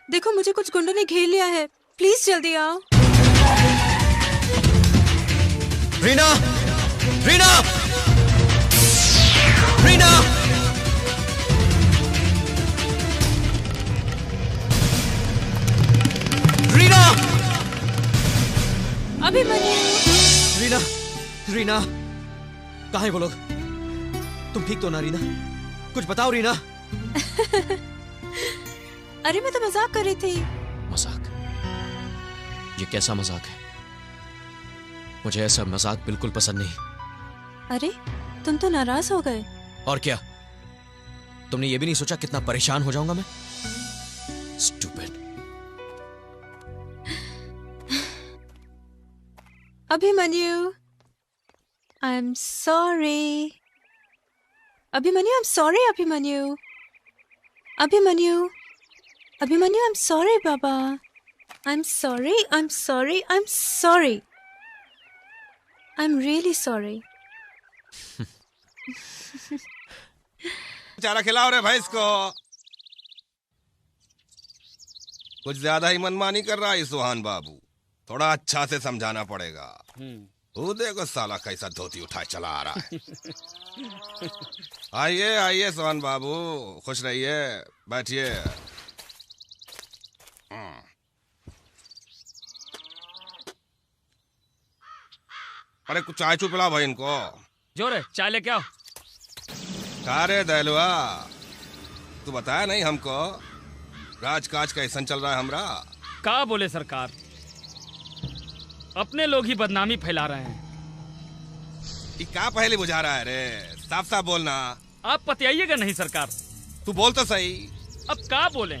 Speaker 6: देखो मुझे कुछ गुंडों ने घेर लिया है, प्लीज जल्दी आओ।
Speaker 2: रीना, रीना, रीना, रीना,
Speaker 6: अभिमन्यु।
Speaker 2: रीना, रीना, कहाँ है वो लोग? तुम ठीक तो ना रीना? कुछ बताओ रीना।
Speaker 6: अरे मैं तो मजाक कर रही थी।
Speaker 2: मजाक? ये कैसा मजाक है? मुझे ऐसा मजाक बिल्कुल पसंद नहीं।
Speaker 6: अरे तुम तो नाराज हो गए।
Speaker 2: और क्या, तुमने ये भी नहीं सोचा कितना परेशान हो जाऊंगा मैं? Stupid.
Speaker 6: Abhimanyu, I am sorry. Abhimanyu, I am sorry. Abhimanyu, Abhimanyu, Abhimanyu, I am sorry Baba. I am sorry, I am sorry, I am sorry. I'm really sorry.
Speaker 7: चारा खिलाओ रे भैंस को। कुछ ज्यादा ही मनमानी कर रहा है सुहान बाबू, थोड़ा अच्छा से समझाना पड़ेगा। वो देखो साला कैसा धोती उठाए चला आ रहा है। आइए आइए सुहान बाबू, खुश रहिए, बैठिए। अरे कुछ चाय चू पिला भाई इनको।
Speaker 3: जोरे चाय लेके आओ।
Speaker 7: अरे दहलुआ, तू बताया नहीं हमको राजकाज का ऐसा चल रहा है हमरा।
Speaker 3: का बोले सरकार, अपने लोग ही बदनामी फैला रहे हैं।
Speaker 7: ये क्या पहले बुझा रहा है रे, साफ साफ बोलना।
Speaker 3: आप पतियाइएगा नहीं सरकार।
Speaker 7: तू बोल तो सही।
Speaker 3: अब का बोले,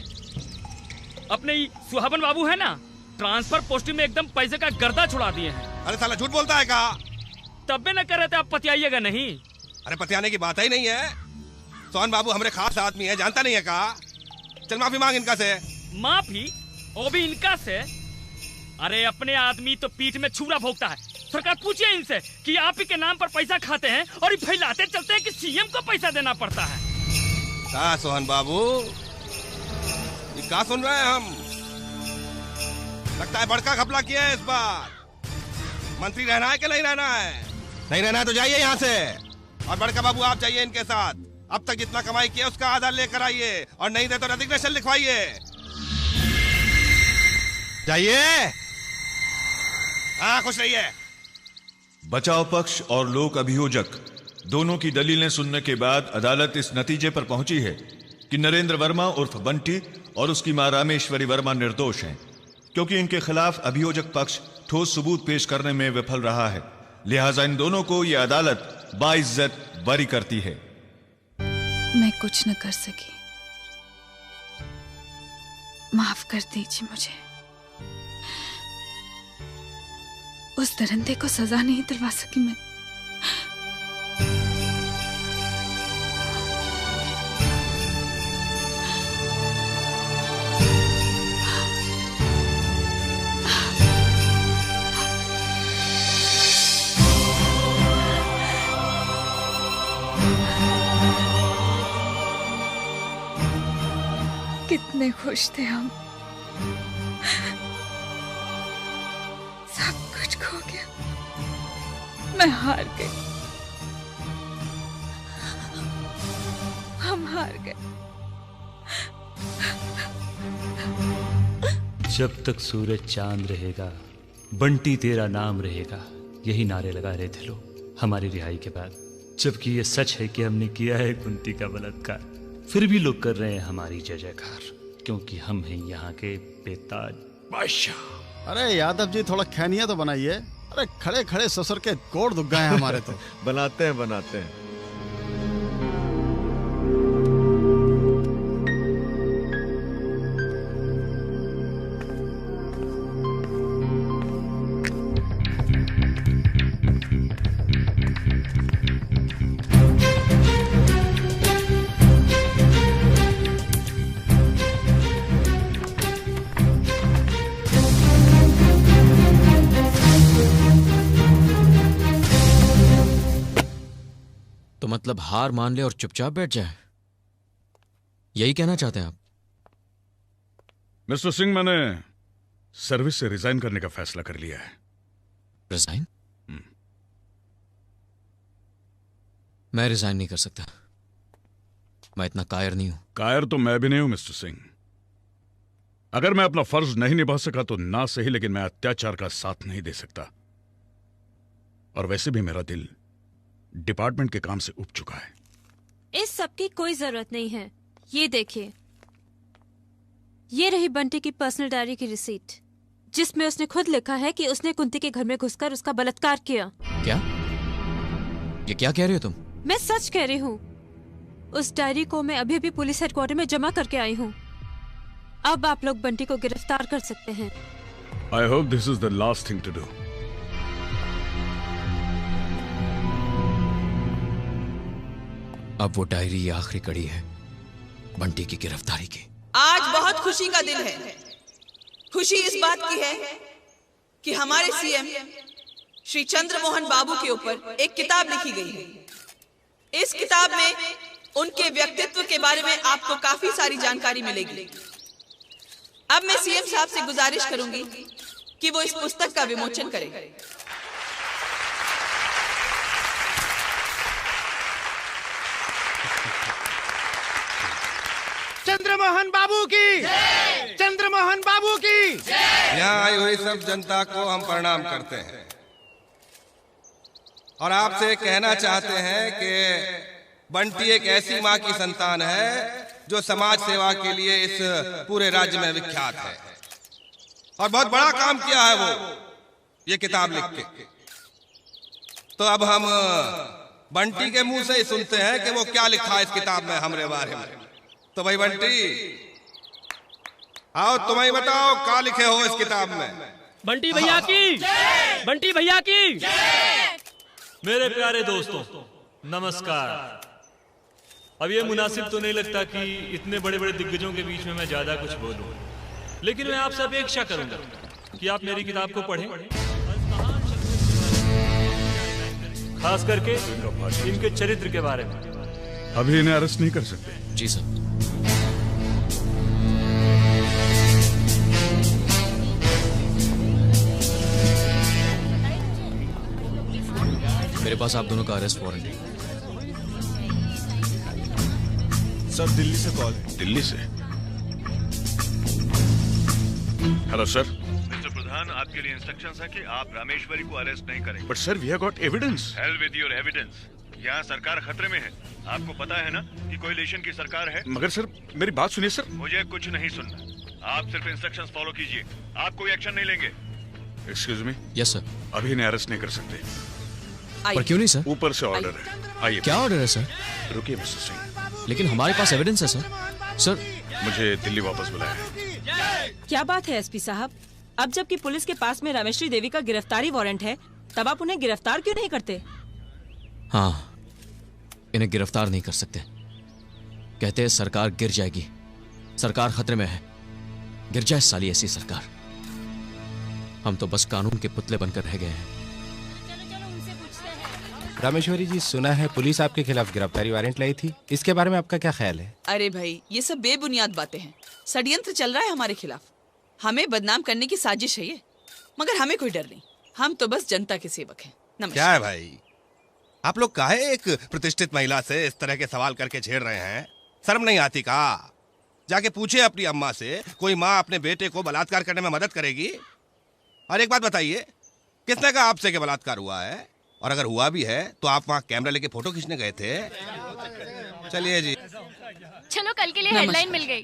Speaker 3: अपने सुहाबन बाबू है ना, ट्रांसफर पोस्टिंग में एकदम पैसे का गर्दा छुड़ा दिए हैं।
Speaker 7: अरे साला झूठ बोलता है का?
Speaker 3: तब न कर रहे थे आप पतियाइएगा नहीं।
Speaker 7: अरे पतियाने की बात ही नहीं है। सोहन बाबू हमारे खास आदमी है, जानता नहीं है का? चल माफी मांग इनका से।
Speaker 3: माफी? वो भी इनका से? अरे अपने आदमी तो पीठ में छुरा भोगता है। सरकार पूछिए इनसे कि आप ही के नाम पर पैसा खाते हैं और फैलाते चलते हैं कि सीएम को पैसा देना पड़ता है।
Speaker 7: क्या सोहन बाबू, ये क्या सुन रहे हैं हम? लगता है बड़का घपला किया है इस बार। मंत्री रहना है कि नहीं रहना है? नहीं रहना है तो जाइए यहाँ से। और बड़का बाबू आप जाइए इनके साथ। अब तक जितना कमाई किया उसका आधा लेकर आइए, और नहीं दे तो रेजिग्नेशन लिखवाइए। जाइए। हाँ, खुश रहिए।
Speaker 9: बचाव पक्ष और लोक अभियोजक दोनों की दलीलें सुनने के बाद अदालत इस नतीजे पर पहुंची है कि नरेंद्र वर्मा उर्फ बंटी और उसकी मां रामेश्वरी वर्मा निर्दोष हैं, क्योंकि इनके खिलाफ अभियोजक पक्ष ठोस सबूत पेश करने में विफल रहा है। लिहाजा इन दोनों को यह अदालत बाइज्जत बरी करती है।
Speaker 15: मैं कुछ न कर सकी, माफ कर दीजिए मुझे। उस दरिंदे को सजा नहीं दिलवा सकी मैं। कितने खुश थे हम, सब कुछ खो गया, मैं हार गई, हम हार गए।
Speaker 16: जब तक सूरज चांद रहेगा, बंटी तेरा नाम रहेगा, यही नारे लगा रहे थे लोग हमारी रिहाई के बाद। जबकि ये सच है कि हमने किया है कुंती का बलात्कार, फिर भी लोग कर रहे हैं हमारी जय जयकार, क्योंकि हम हैं यहाँ के बेताज बादशाह।
Speaker 8: अरे यादव जी, थोड़ा खैनिया तो बनाइए। अरे खड़े खड़े ससुर के कोड़ दुख गए हैं हमारे तो।
Speaker 9: बनाते हैं।
Speaker 2: मतलब हार मान ले और चुपचाप बैठ जाए, यही कहना चाहते हैं आप?
Speaker 11: मिस्टर सिंह, मैंने सर्विस से रिजाइन करने का फैसला कर लिया है।
Speaker 2: रिजाइन? मैं रिजाइन नहीं कर सकता, मैं इतना कायर नहीं हूं।
Speaker 11: कायर तो मैं भी नहीं हूं मिस्टर सिंह। अगर मैं अपना फर्ज नहीं निभा सका तो ना सही, लेकिन मैं अत्याचार का साथ नहीं दे सकता। और वैसे भी मेरा दिल डिपार्टमेंट के काम से उब चुका है।
Speaker 6: इस सब की कोई जरूरत नहीं है। ये देखिए, ये रही बंटी की पर्सनल डायरी की रिसीट, जिसमें उसने खुद लिखा है कि उसने कुंती के घर में घुसकर उसका बलात्कार किया।
Speaker 2: क्या? ये क्या कह रही हो तुम?
Speaker 6: मैं सच कह रही हूँ। उस डायरी को मैं अभी अभी पुलिस हेडक्वार्टर में जमा करके आई हूँ। अब आप लोग बंटी को गिरफ्तार कर सकते हैं।
Speaker 11: I hope this is the last thing to do.
Speaker 2: अब वो डायरी आखिरी कड़ी है बंटी की गिरफ्तारी की।
Speaker 12: आज बहुत खुशी का दिन है। खुशी इस बात की है कि हमारे सीएम श्री चंद्रमोहन बाबू के ऊपर एक किताब लिखी गई है। इस किताब में उनके व्यक्तित्व के बारे में आपको काफी सारी जानकारी मिलेगी। अब मैं सीएम साहब से गुजारिश करूंगी कि वो इस पुस्तक का विमोचन करें।
Speaker 21: चंद्रमोहन बाबू की, चंद्रमोहन बाबू की।
Speaker 7: यहाँ आई हुई सब जनता को हम प्रणाम करते हैं। और आपसे कहना चाहते हैं कि बंटी एक ऐसी माँ की संतान है जो समाज सेवा के लिए इस पूरे राज्य में विख्यात है और बहुत बड़ा काम किया है वो ये किताब लिख के। तो अब हम बंटी के मुंह से ही सुनते हैं कि वो क्या लिखा है इस किताब में हमारे बारे में। तो भाई बंटी आओ, तुम ही बताओ क्या लिखे हो इस किताब में।
Speaker 18: बंटी भैया की, बंटी भैया की।
Speaker 16: मेरे प्यारे दोस्तों नमस्कार। अब ये मुनासिब तो नहीं लगता कि इतने बड़े बड़े दिग्गजों के बीच में मैं ज्यादा कुछ बोलूं, लेकिन मैं आपसे अपेक्षा करूंगा कि आप मेरी किताब को पढ़ें, खास करके इनके चरित्र के बारे में।
Speaker 11: अभी इन्हें अरेस्ट नहीं कर सकते।
Speaker 2: जी सर। मेरे पास आप दोनों का अरेस्ट वारंट है।
Speaker 11: सर दिल्ली से कॉल है। दिल्ली से? Hello sir.
Speaker 9: मिस्टर प्रधान, आपके लिए इंस्ट्रक्शंस है कि आप रामेश्वरी को अरेस्ट नहीं करेंगे।
Speaker 11: But sir we have got evidence.
Speaker 9: Hell with your evidence. यहाँ सरकार खतरे में है। आपको पता है ना कि कोएलिशन की सरकार है।
Speaker 11: मगर सर मेरी बात सुनिए सर।
Speaker 9: मुझे कुछ नहीं सुनना, आप सिर्फ इंस्ट्रक्शंस फॉलो कीजिए। आप कोई एक्शन नहीं लेंगे।
Speaker 11: Excuse me.
Speaker 2: Yes sir.
Speaker 11: अभी इन्हें अरेस्ट नहीं कर सकते।
Speaker 2: पर क्यों नहीं सर?
Speaker 11: ऊपर से ऑर्डर है। आइए।
Speaker 2: क्या ऑर्डर है सर?
Speaker 11: रुकिए मिस्टर सिंह।
Speaker 2: लेकिन हमारे पास एविडेंस है सर। सर
Speaker 11: मुझे दिल्ली वापस बुलाया है।
Speaker 19: क्या बात है एसपी साहब, अब जबकि पुलिस के पास में रामेश्वरी देवी का गिरफ्तारी वारंट है, तब आप उन्हें गिरफ्तार क्यों नहीं करते?
Speaker 2: हाँ, इन्हें गिरफ्तार नहीं कर सकते। कहते हैं सरकार गिर जाएगी, सरकार खतरे में है। गिर जाए साली ऐसी सरकार। हम तो बस कानून के पुतले बनकर रह गए हैं।
Speaker 20: रामेश्वरी जी, सुना है पुलिस आपके खिलाफ गिरफ्तारी वारंट लाई थी, इसके बारे में आपका क्या ख्याल है?
Speaker 12: अरे भाई, ये सब बेबुनियाद बातें हैं। षड्यंत्र चल रहा है हमारे खिलाफ, हमें बदनाम करने की साजिश है ये। मगर हमें कोई डर नहीं, हम तो बस जनता के सेवक हैं। नमस्कार।
Speaker 7: क्या है भाई, आप लोग काहे एक प्रतिष्ठित महिला से इस तरह के सवाल करके छेड़ रहे हैं? शर्म नहीं आती का? जाके पूछे अपनी अम्मा से, कोई माँ अपने बेटे को बलात्कार करने में मदद करेगी? और एक बात बताइए, किसने कहा आपसे कि बलात्कार हुआ है? और अगर हुआ भी है तो आप वहाँ कैमरा लेके फोटो खींचने गए थे? चलिए जी।
Speaker 1: चलो, कल के लिए हेडलाइन मिल गई।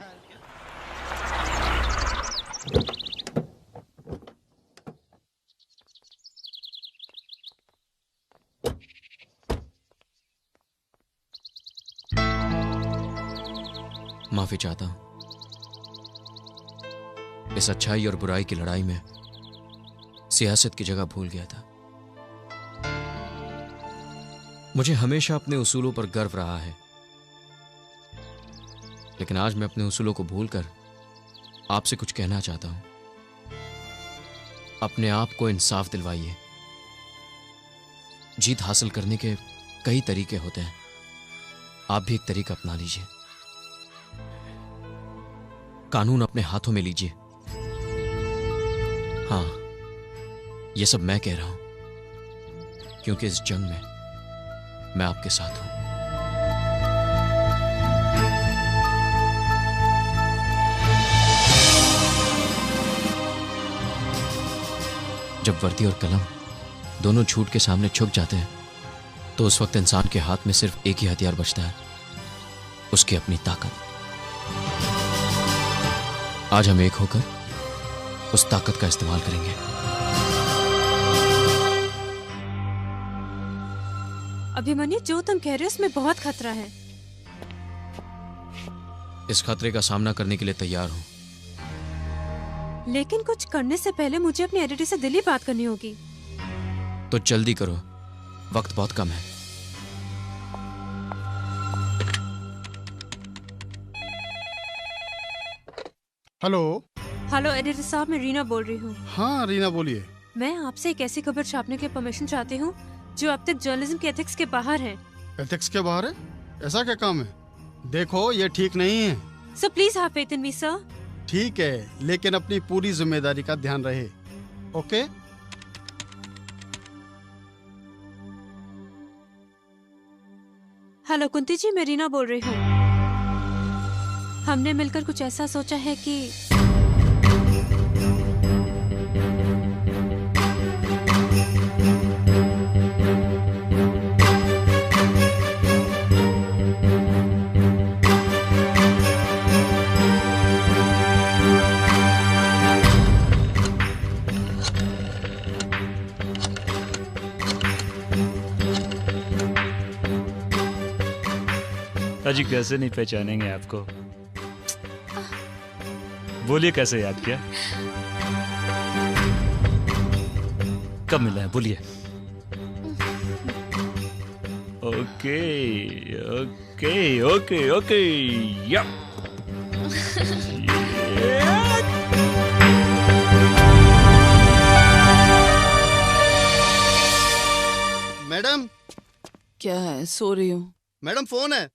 Speaker 2: माफी चाहता हूं। इस अच्छाई और बुराई की लड़ाई में सियासत की जगह भूल गया था। मुझे हमेशा अपने उसूलों पर गर्व रहा है, लेकिन आज मैं अपने उसूलों को भूलकर आपसे कुछ कहना चाहता हूं। अपने आप को इंसाफ दिलवाइए। जीत हासिल करने के कई तरीके होते हैं, आप भी एक तरीका अपना लीजिए। कानून अपने हाथों में लीजिए। हाँ, यह सब मैं कह रहा हूं क्योंकि इस जंग में मैं आपके साथ हूं। जब वर्दी और कलम दोनों झूठ के सामने झुक जाते हैं, तो उस वक्त इंसान के हाथ में सिर्फ एक ही हथियार बचता है, उसकी अपनी ताकत। आज हम एक होकर उस ताकत का इस्तेमाल करेंगे।
Speaker 6: अभिमन्यु, जो तुम कह रहे हो उसमें बहुत खतरा है।
Speaker 2: इस खतरे का सामना करने के लिए तैयार हूं,
Speaker 6: लेकिन कुछ करने से पहले मुझे अपनी एडिटर से दिल्ली बात करनी होगी।
Speaker 2: तो जल्दी करो, वक्त बहुत कम है।
Speaker 8: हेलो।
Speaker 6: हेलो एडिटर साहब, मैं रीना बोल रही हूँ।
Speaker 8: हाँ रीना बोलिए।
Speaker 6: मैं आपसे एक ऐसी खबर छापने की परमिशन चाहती हूँ जो अब तक जर्नलिज्म के एथिक्स के बाहर है।
Speaker 8: एथिक्स के बाहर है? ऐसा क्या काम है? देखो ये ठीक नहीं है।
Speaker 6: So please have faith in me sir.
Speaker 8: ठीक है, लेकिन अपनी पूरी जिम्मेदारी का ध्यान रहे। ओके?
Speaker 6: हेलो कुंती जी, मैं रीना बोल रही हूँ। हमने मिलकर कुछ ऐसा सोचा है कि
Speaker 16: अजी कैसे नहीं पहचानेंगे आपको? बोलिए कैसे याद किया? कब मिला है बोलिए। ओके ओके ओके ओके या
Speaker 8: मैडम।
Speaker 12: क्या है? सो रही हूँ
Speaker 8: मैडम, फोन है।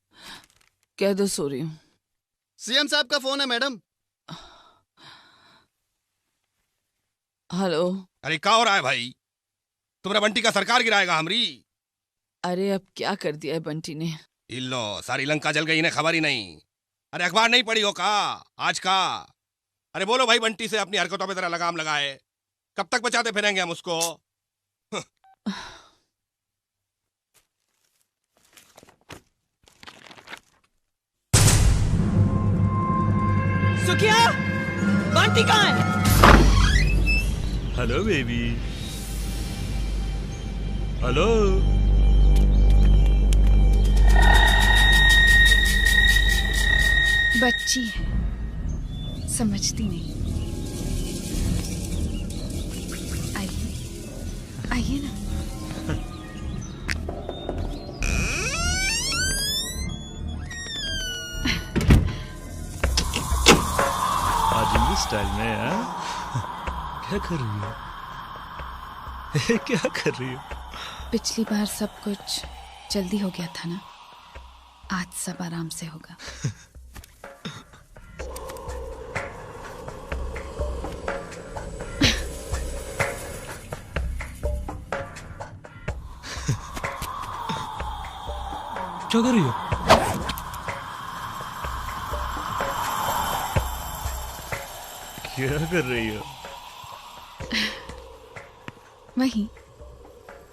Speaker 12: कह दो सो रही हूँ।
Speaker 8: सीएम साहब का फोन है मैडम।
Speaker 12: हेलो।
Speaker 7: अरे क्या हो रहा है भाई? तुम्हारा बंटी का सरकार गिराएगा हमरी।
Speaker 12: अरे अब क्या कर दिया है बंटी ने?
Speaker 7: इल्लो सारी लंका जल गई, इन्हें खबर ही नहीं। अरे अखबार नहीं पढ़ी हो का आज का? अरे बोलो भाई बंटी से अपनी हरकतों पे जरा लगाम लगाए। कब तक बचाते फिरेंगे हम उसको?
Speaker 19: सुखिया, बंटी कहाँ है?
Speaker 16: Hello baby. हेलो।
Speaker 15: बच्ची है, समझती नहीं। आइए आइए ना।
Speaker 16: आज इंग्लिश स्टाइल में है? क्या कर रही हो? क्या कर रही हो?
Speaker 15: पिछली बार सब कुछ जल्दी हो गया था ना, आज सब आराम से होगा।
Speaker 16: क्या कर रही हो? क्या कर रही हो?
Speaker 15: वही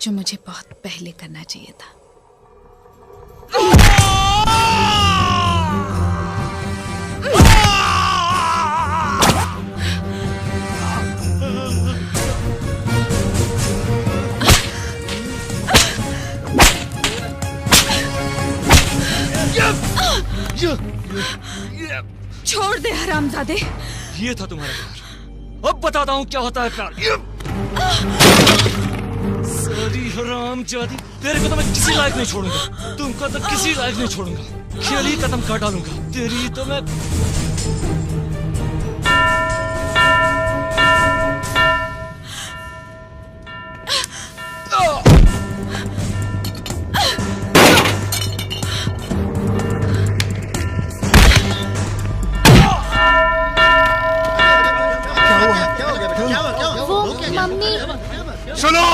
Speaker 15: जो मुझे बहुत पहले करना चाहिए था।
Speaker 6: छोड़ दे हरामजादे।
Speaker 16: ये था तुम्हारा प्यार, अब बताता हूँ क्या होता है प्यार। सारी हरामजादी, तेरे को तो मैं किसी लायक नहीं छोड़ूंगा, तुमको तो किसी लायक नहीं छोड़ूंगा, खेल ही खत्म कर डालूंगा तेरी तो मैं।
Speaker 10: सुनो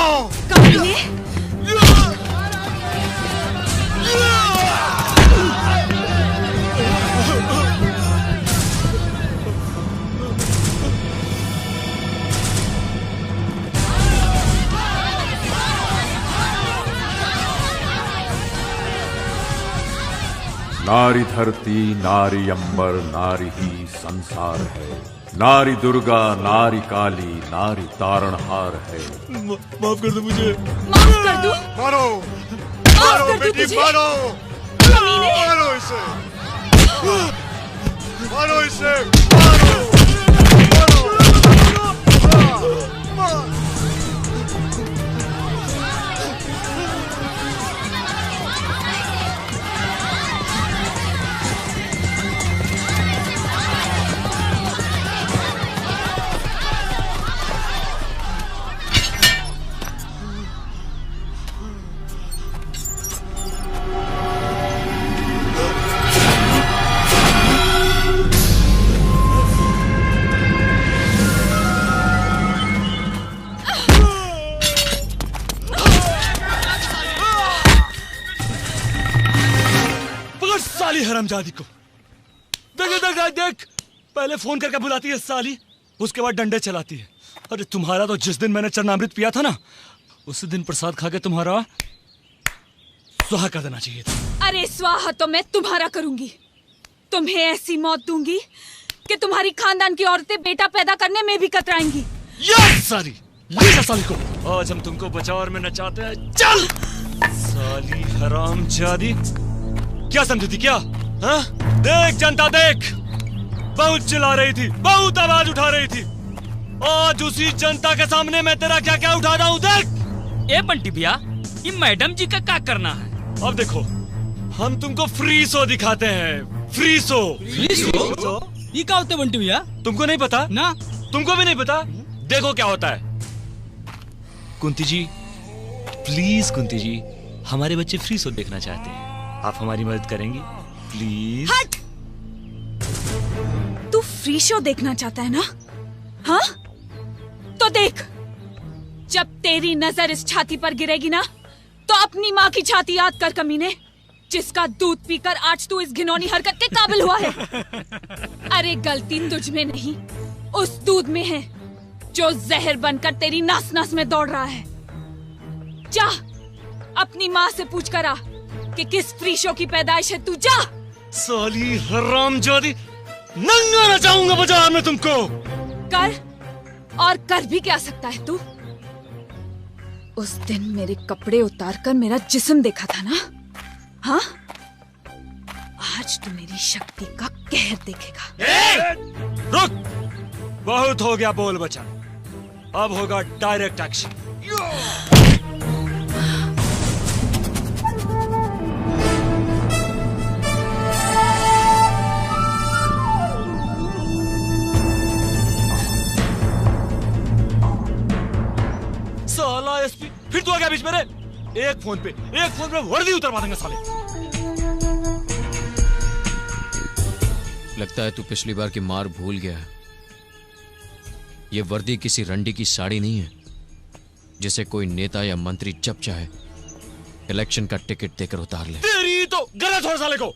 Speaker 5: नारी धरती नारी अंबर नारी ही संसार है, नारी दुर्गा नारी काली नारी तारणहार है।
Speaker 16: माफ कर दो मुझे।
Speaker 6: माफ कर दो।
Speaker 10: मारो
Speaker 6: माफ कर दो तुझे।
Speaker 10: मारो
Speaker 6: कमीने।
Speaker 10: मारो इसे, मारो इसे, मारो
Speaker 16: साली हरामजादी को देख देख देख देख, पहले फोन करके बुलाती है साली, उसके बाद डंडे चलाती है। अरे तुम्हारा तो जिस दिन मैंने चरणामृत पिया था ना, उसी दिन प्रसाद खा के तुम्हारा स्वाहा कर देना चाहिए था।
Speaker 6: अरे स्वाहा तो मैं तुम्हारा करूंगी, तुम्हें ऐसी मौत दूंगी कि तुम्हारी खानदान की औरतें बेटा पैदा करने में भी कतराएंगी।
Speaker 16: साली ले जा साली को, आज हम तुमको बचाव में नचाते हैं। चल साली हरामजादी,
Speaker 9: क्या समझी थी क्या? हाँ? देख जनता देख, बहुत चिल्ला रही थी, बहुत आवाज उठा रही थी। आज उसी जनता के सामने मैं तेरा क्या क्या उठा रहा हूँ, देख।
Speaker 3: ए बंटी भैया, ये मैडम जी का क्या करना है?
Speaker 9: अब देखो, हम तुमको फ्री शो दिखाते हैं, फ्री शो।
Speaker 18: ये क्या होता है बंटी भैया?
Speaker 9: तुमको नहीं पता
Speaker 18: ना?
Speaker 9: तुमको भी नहीं पता? देखो क्या होता है।
Speaker 16: कुंती जी, प्लीज कुंती जी, हमारे बच्चे फ्री शो देखना चाहते हैं, आप हमारी मदद करेंगी प्लीज?
Speaker 6: हट! तू फ्री शो देखना चाहता है ना? हाँ? तो देख, जब तेरी नजर इस छाती पर गिरेगी ना, तो अपनी माँ की छाती याद कर कमीने, जिसका दूध पीकर आज तू इस घिनौनी हरकत के काबिल हुआ है। अरे गलती तुझ में नहीं, उस दूध में है जो जहर बनकर तेरी नास नास में दौड़ रहा है। जा अपनी माँ से पूछ कर आ कि किस फ्री शो की पैदाइश है तू। जा
Speaker 9: साली हरामजादी, नंगा नचाऊंगा बाजार में तुमको।
Speaker 6: कर, और कर भी क्या सकता है तू? उस दिन मेरे कपड़े उतार कर मेरा जिस्म देखा था ना? हाँ? आज तू मेरी शक्ति का कहर देखेगा।
Speaker 9: रुक, बहुत हो गया बोल बचा, अब होगा डायरेक्ट एक्शन। साला एसपी, फिर तू आ गया बीच में रे। एक फोन पे वर्दी उतरवा देंगे साले।
Speaker 2: लगता है तू पिछली बार की मार भूल गया है। ये वर्दी किसी रंडी की साड़ी नहीं है जिसे कोई नेता या मंत्री जब चाहे इलेक्शन का टिकट देकर उतार ले।
Speaker 9: तेरी तो गलत हो साले को।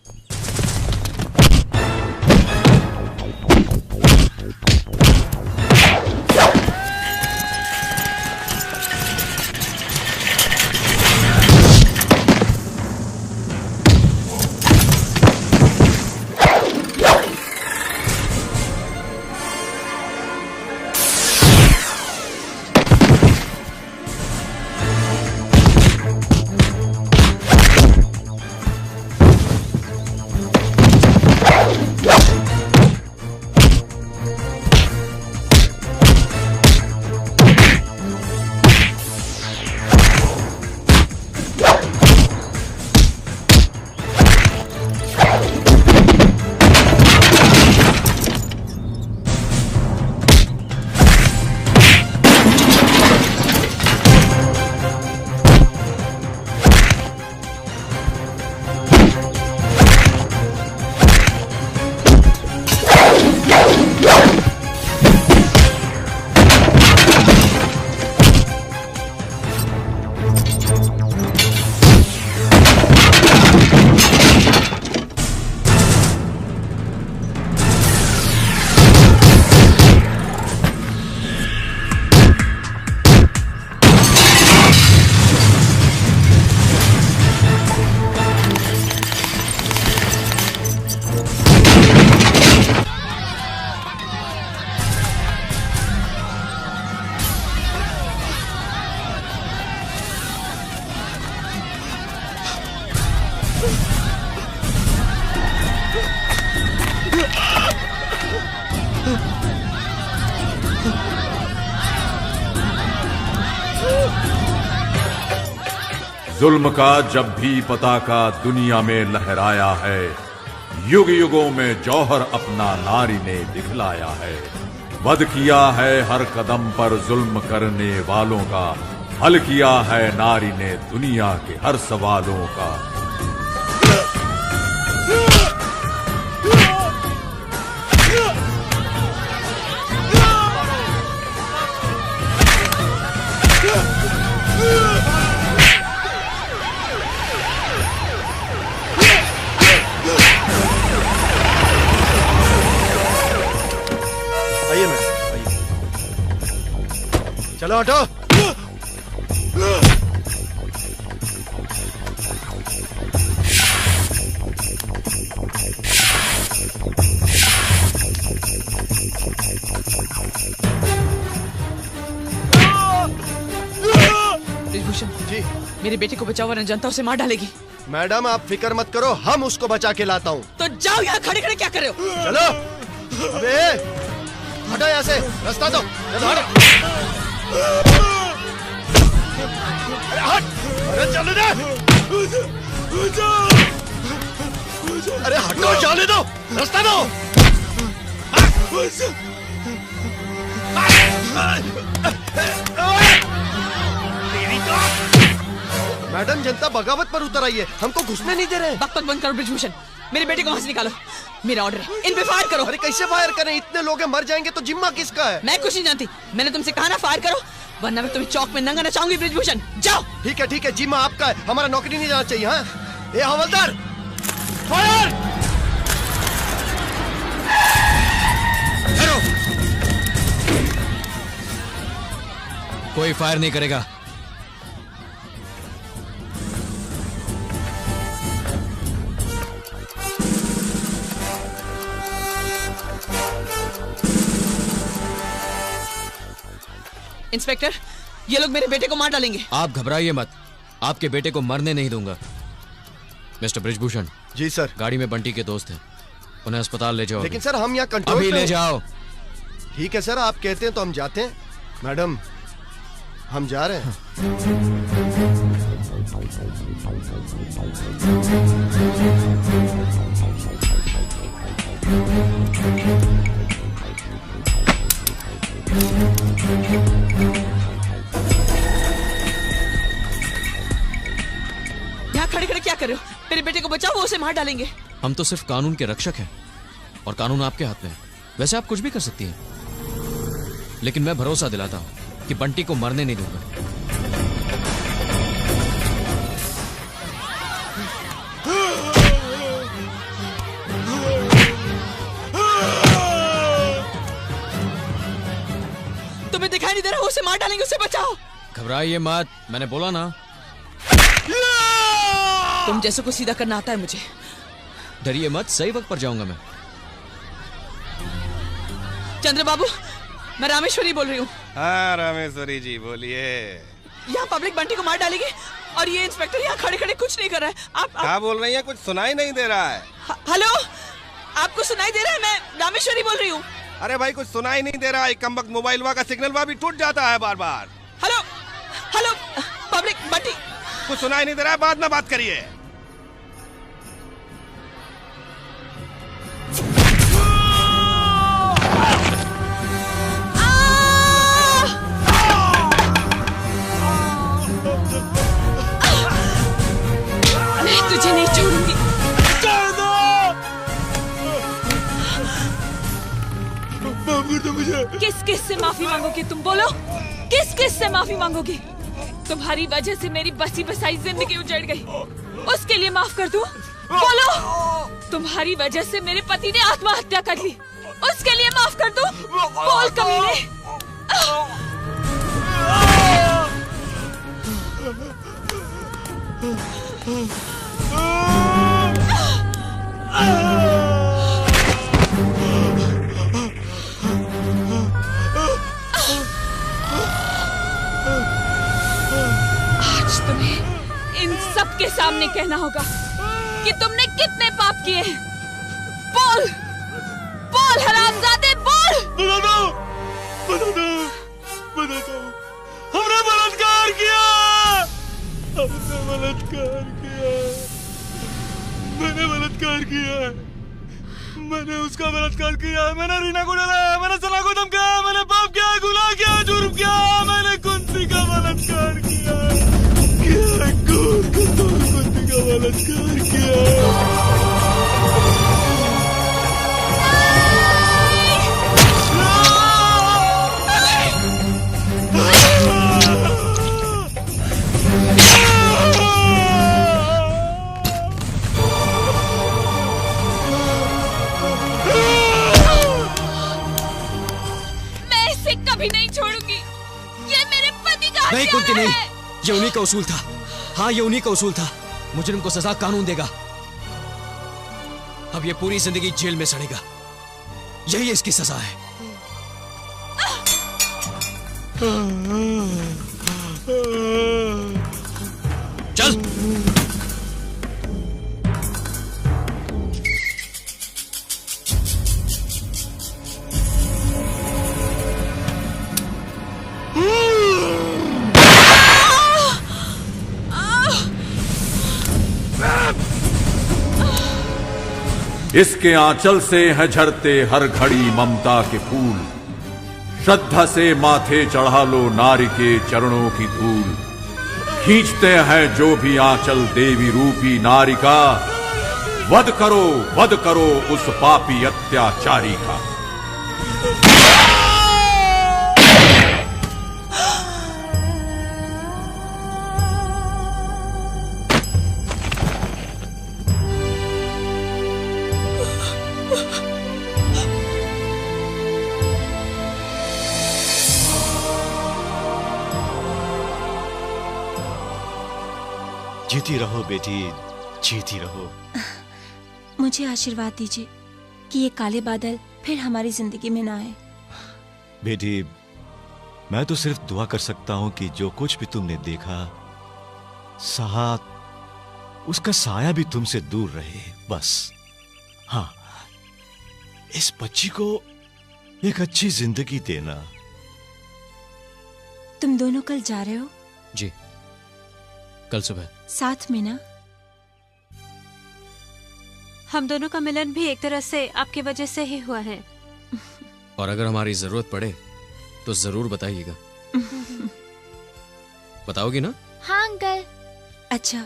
Speaker 5: जुल्म का जब भी पताका दुनिया में लहराया है, युग युगों में जौहर अपना नारी ने दिखलाया है। वध किया है हर कदम पर जुल्म करने वालों का, हल किया है नारी ने दुनिया के हर सवालों का।
Speaker 4: आइए मैडम, आइए। चलो हटो।
Speaker 12: ब्रिजभूषण जी, मेरे बेटे को बचाओ वरना जनता उसे मार डालेगी।
Speaker 4: मैडम आप फिक्र मत करो, हम उसको बचा के लाता हूँ।
Speaker 12: तो जाओ, यहाँ खड़े खड़े क्या कर रहे हो?
Speaker 4: चलो। अबे हटो यहाँ से, रास्ता दो। चलो हटो। अरे हट, अरे चलो ना। अरे हटो, जाने दो, रास्ता दो। मैडम जनता बगावत पर उतर आई है, हमको घुसने नहीं दे रहे।
Speaker 12: बकवास बंद करो ब्रिजभूषण, मेरे बेटे को वहां से निकालो। मेरा ऑर्डर है, इन पे फायर करो।
Speaker 4: अरे कैसे फायर करें, इतने लोग हैं, मर जाएंगे तो जिम्मा किसका है?
Speaker 12: मैं कुछ नहीं जानती, मैंने तुमसे कहा ना फायर करो, वरना मैं तुम्हें चौक में नंगा नचाऊंगी। ब्रिजभूषण जाओ।
Speaker 4: ठीक है, जिम्मा आपका है, हमारा नौकरी नहीं जाना चाहिए। हाँ ये हवलदार, फायर।
Speaker 2: कोई फायर नहीं करेगा।
Speaker 12: इंस्पेक्टर, ये लोग मेरे बेटे को मार डालेंगे।
Speaker 2: आप घबराइए मत, आपके बेटे को मरने नहीं दूंगा। मिस्टर ब्रिजभूषण।
Speaker 4: जी सर।
Speaker 2: गाड़ी में बंटी के दोस्त हैं, उन्हें अस्पताल ले जाओ।
Speaker 4: लेकिन सर हम यहाँ कंट्रोल
Speaker 2: अभी ले जाओ।
Speaker 4: ठीक है सर, आप कहते हैं तो हम जाते हैं। मैडम हम जा रहे हैं।
Speaker 12: यहाँ खड़े खड़े क्या कर रहे हो? मेरे बेटे को बचाओ, वो उसे मार डालेंगे।
Speaker 2: हम तो सिर्फ कानून के रक्षक हैं और कानून आपके हाथ में है। वैसे आप कुछ भी कर सकती हैं, लेकिन मैं भरोसा दिलाता हूं कि बंटी को मरने नहीं दूंगा।
Speaker 12: तुम्हें दिखाई नहीं दे रहा? उसे मार डालेंगे, उसे बचाओ।
Speaker 2: घबराइए मत, मैंने बोला ना।
Speaker 12: तुम जैसे को सीधा करना आता है मुझे।
Speaker 2: डरिए मत, सही वक्त पर जाऊंगा मैं।
Speaker 12: चंद्र बाबू, मैं रामेश्वरी बोल रही हूँ।
Speaker 7: हाँ रामेश्वरी जी बोलिए।
Speaker 12: यहाँ पब्लिक बंटी को मार डालेगी और ये इंस्पेक्टर यहाँ खड़े खड़े कुछ नहीं कर रहा है। आप
Speaker 7: क्या बोल रही हैं? कुछ सुनाई नहीं दे रहा है।
Speaker 12: हेलो, आपको सुनाई दे रहा है? मैं रामेश्वरी बोल रही हूँ।
Speaker 7: अरे भाई कुछ सुनाई नहीं दे रहा है, कमबख्त मोबाइल का सिग्नल भी टूट जाता है बार बार।
Speaker 12: Hello hello, public Bunty.
Speaker 7: कुछ सुनाई नहीं दे रहा है, बाद में बात करिए।
Speaker 12: मैं तुझे नहीं छोड़ूंगी।
Speaker 13: किस किस से माफी मांगोगी तुम? बोलो, किस किस से माफी मांगोगी? तुम्हारी वजह से मेरी बसी बसाई जिंदगी उजड़ गई, उसके लिए माफ कर दूं? बोलो, तुम्हारी वजह से मेरे पति ने आत्महत्या कर ली, उसके लिए माफ कर दूं? बोल कमीने। आज तुम्हें इन सब के सामने कहना होगा कि तुमने कितने पाप किए हैं। बोल बोल हरामजादे, बोल।
Speaker 22: बताता हूँ। हमने बलात्कार किया, हमने बलात्कार किया, मैंने बलात्कार किया, मैंने उसका बलात्कार किया, मैंने रीना को डराया, मैंने सना को धमकाया, मैंने पाप किया, गुनाह किया, जुर्म किया, मैंने कुंती का बलात्कार किया, कुंती का बलात्कार किया।
Speaker 13: कभी नहीं छोड़ूंगी, ये मेरे पति का
Speaker 2: नहीं
Speaker 13: हत्यारा
Speaker 2: कुंती, नहीं,
Speaker 13: है।
Speaker 2: ये उन्हीं का उसूल था। हाँ ये उन्हीं का उसूल था। मुजरिम को सजा कानून देगा। अब ये पूरी जिंदगी जेल में सड़ेगा, यही इसकी सजा है। चल।
Speaker 5: इसके आंचल से है झरते हर घड़ी ममता के फूल। श्रद्धा से माथे चढ़ा लो नारी के चरणों की धूल। खींचते हैं जो भी आंचल देवी रूपी नारी का, वध करो उस पापी अत्याचारी का।
Speaker 9: जीती रहो बेटी, जीती रहो।
Speaker 14: मुझे आशीर्वाद दीजिए कि ये काले बादल फिर हमारी जिंदगी में ना आए।
Speaker 9: बेटी, मैं तो सिर्फ दुआ कर सकता हूं कि जो कुछ भी तुमने देखा सहा, उसका साया भी तुमसे दूर रहे, बस। हाँ, इस बच्ची को एक अच्छी जिंदगी देना।
Speaker 14: तुम दोनों कल जा रहे हो?
Speaker 2: जी, कल सुबह।
Speaker 14: साथ में ना?
Speaker 6: हम दोनों का मिलन भी एक तरह से आपकी वजह से ही हुआ है।
Speaker 2: और अगर हमारी जरूरत पड़े तो जरूर बताइएगा। बताओगी ना?
Speaker 1: हाँ अंकल।
Speaker 14: अच्छा,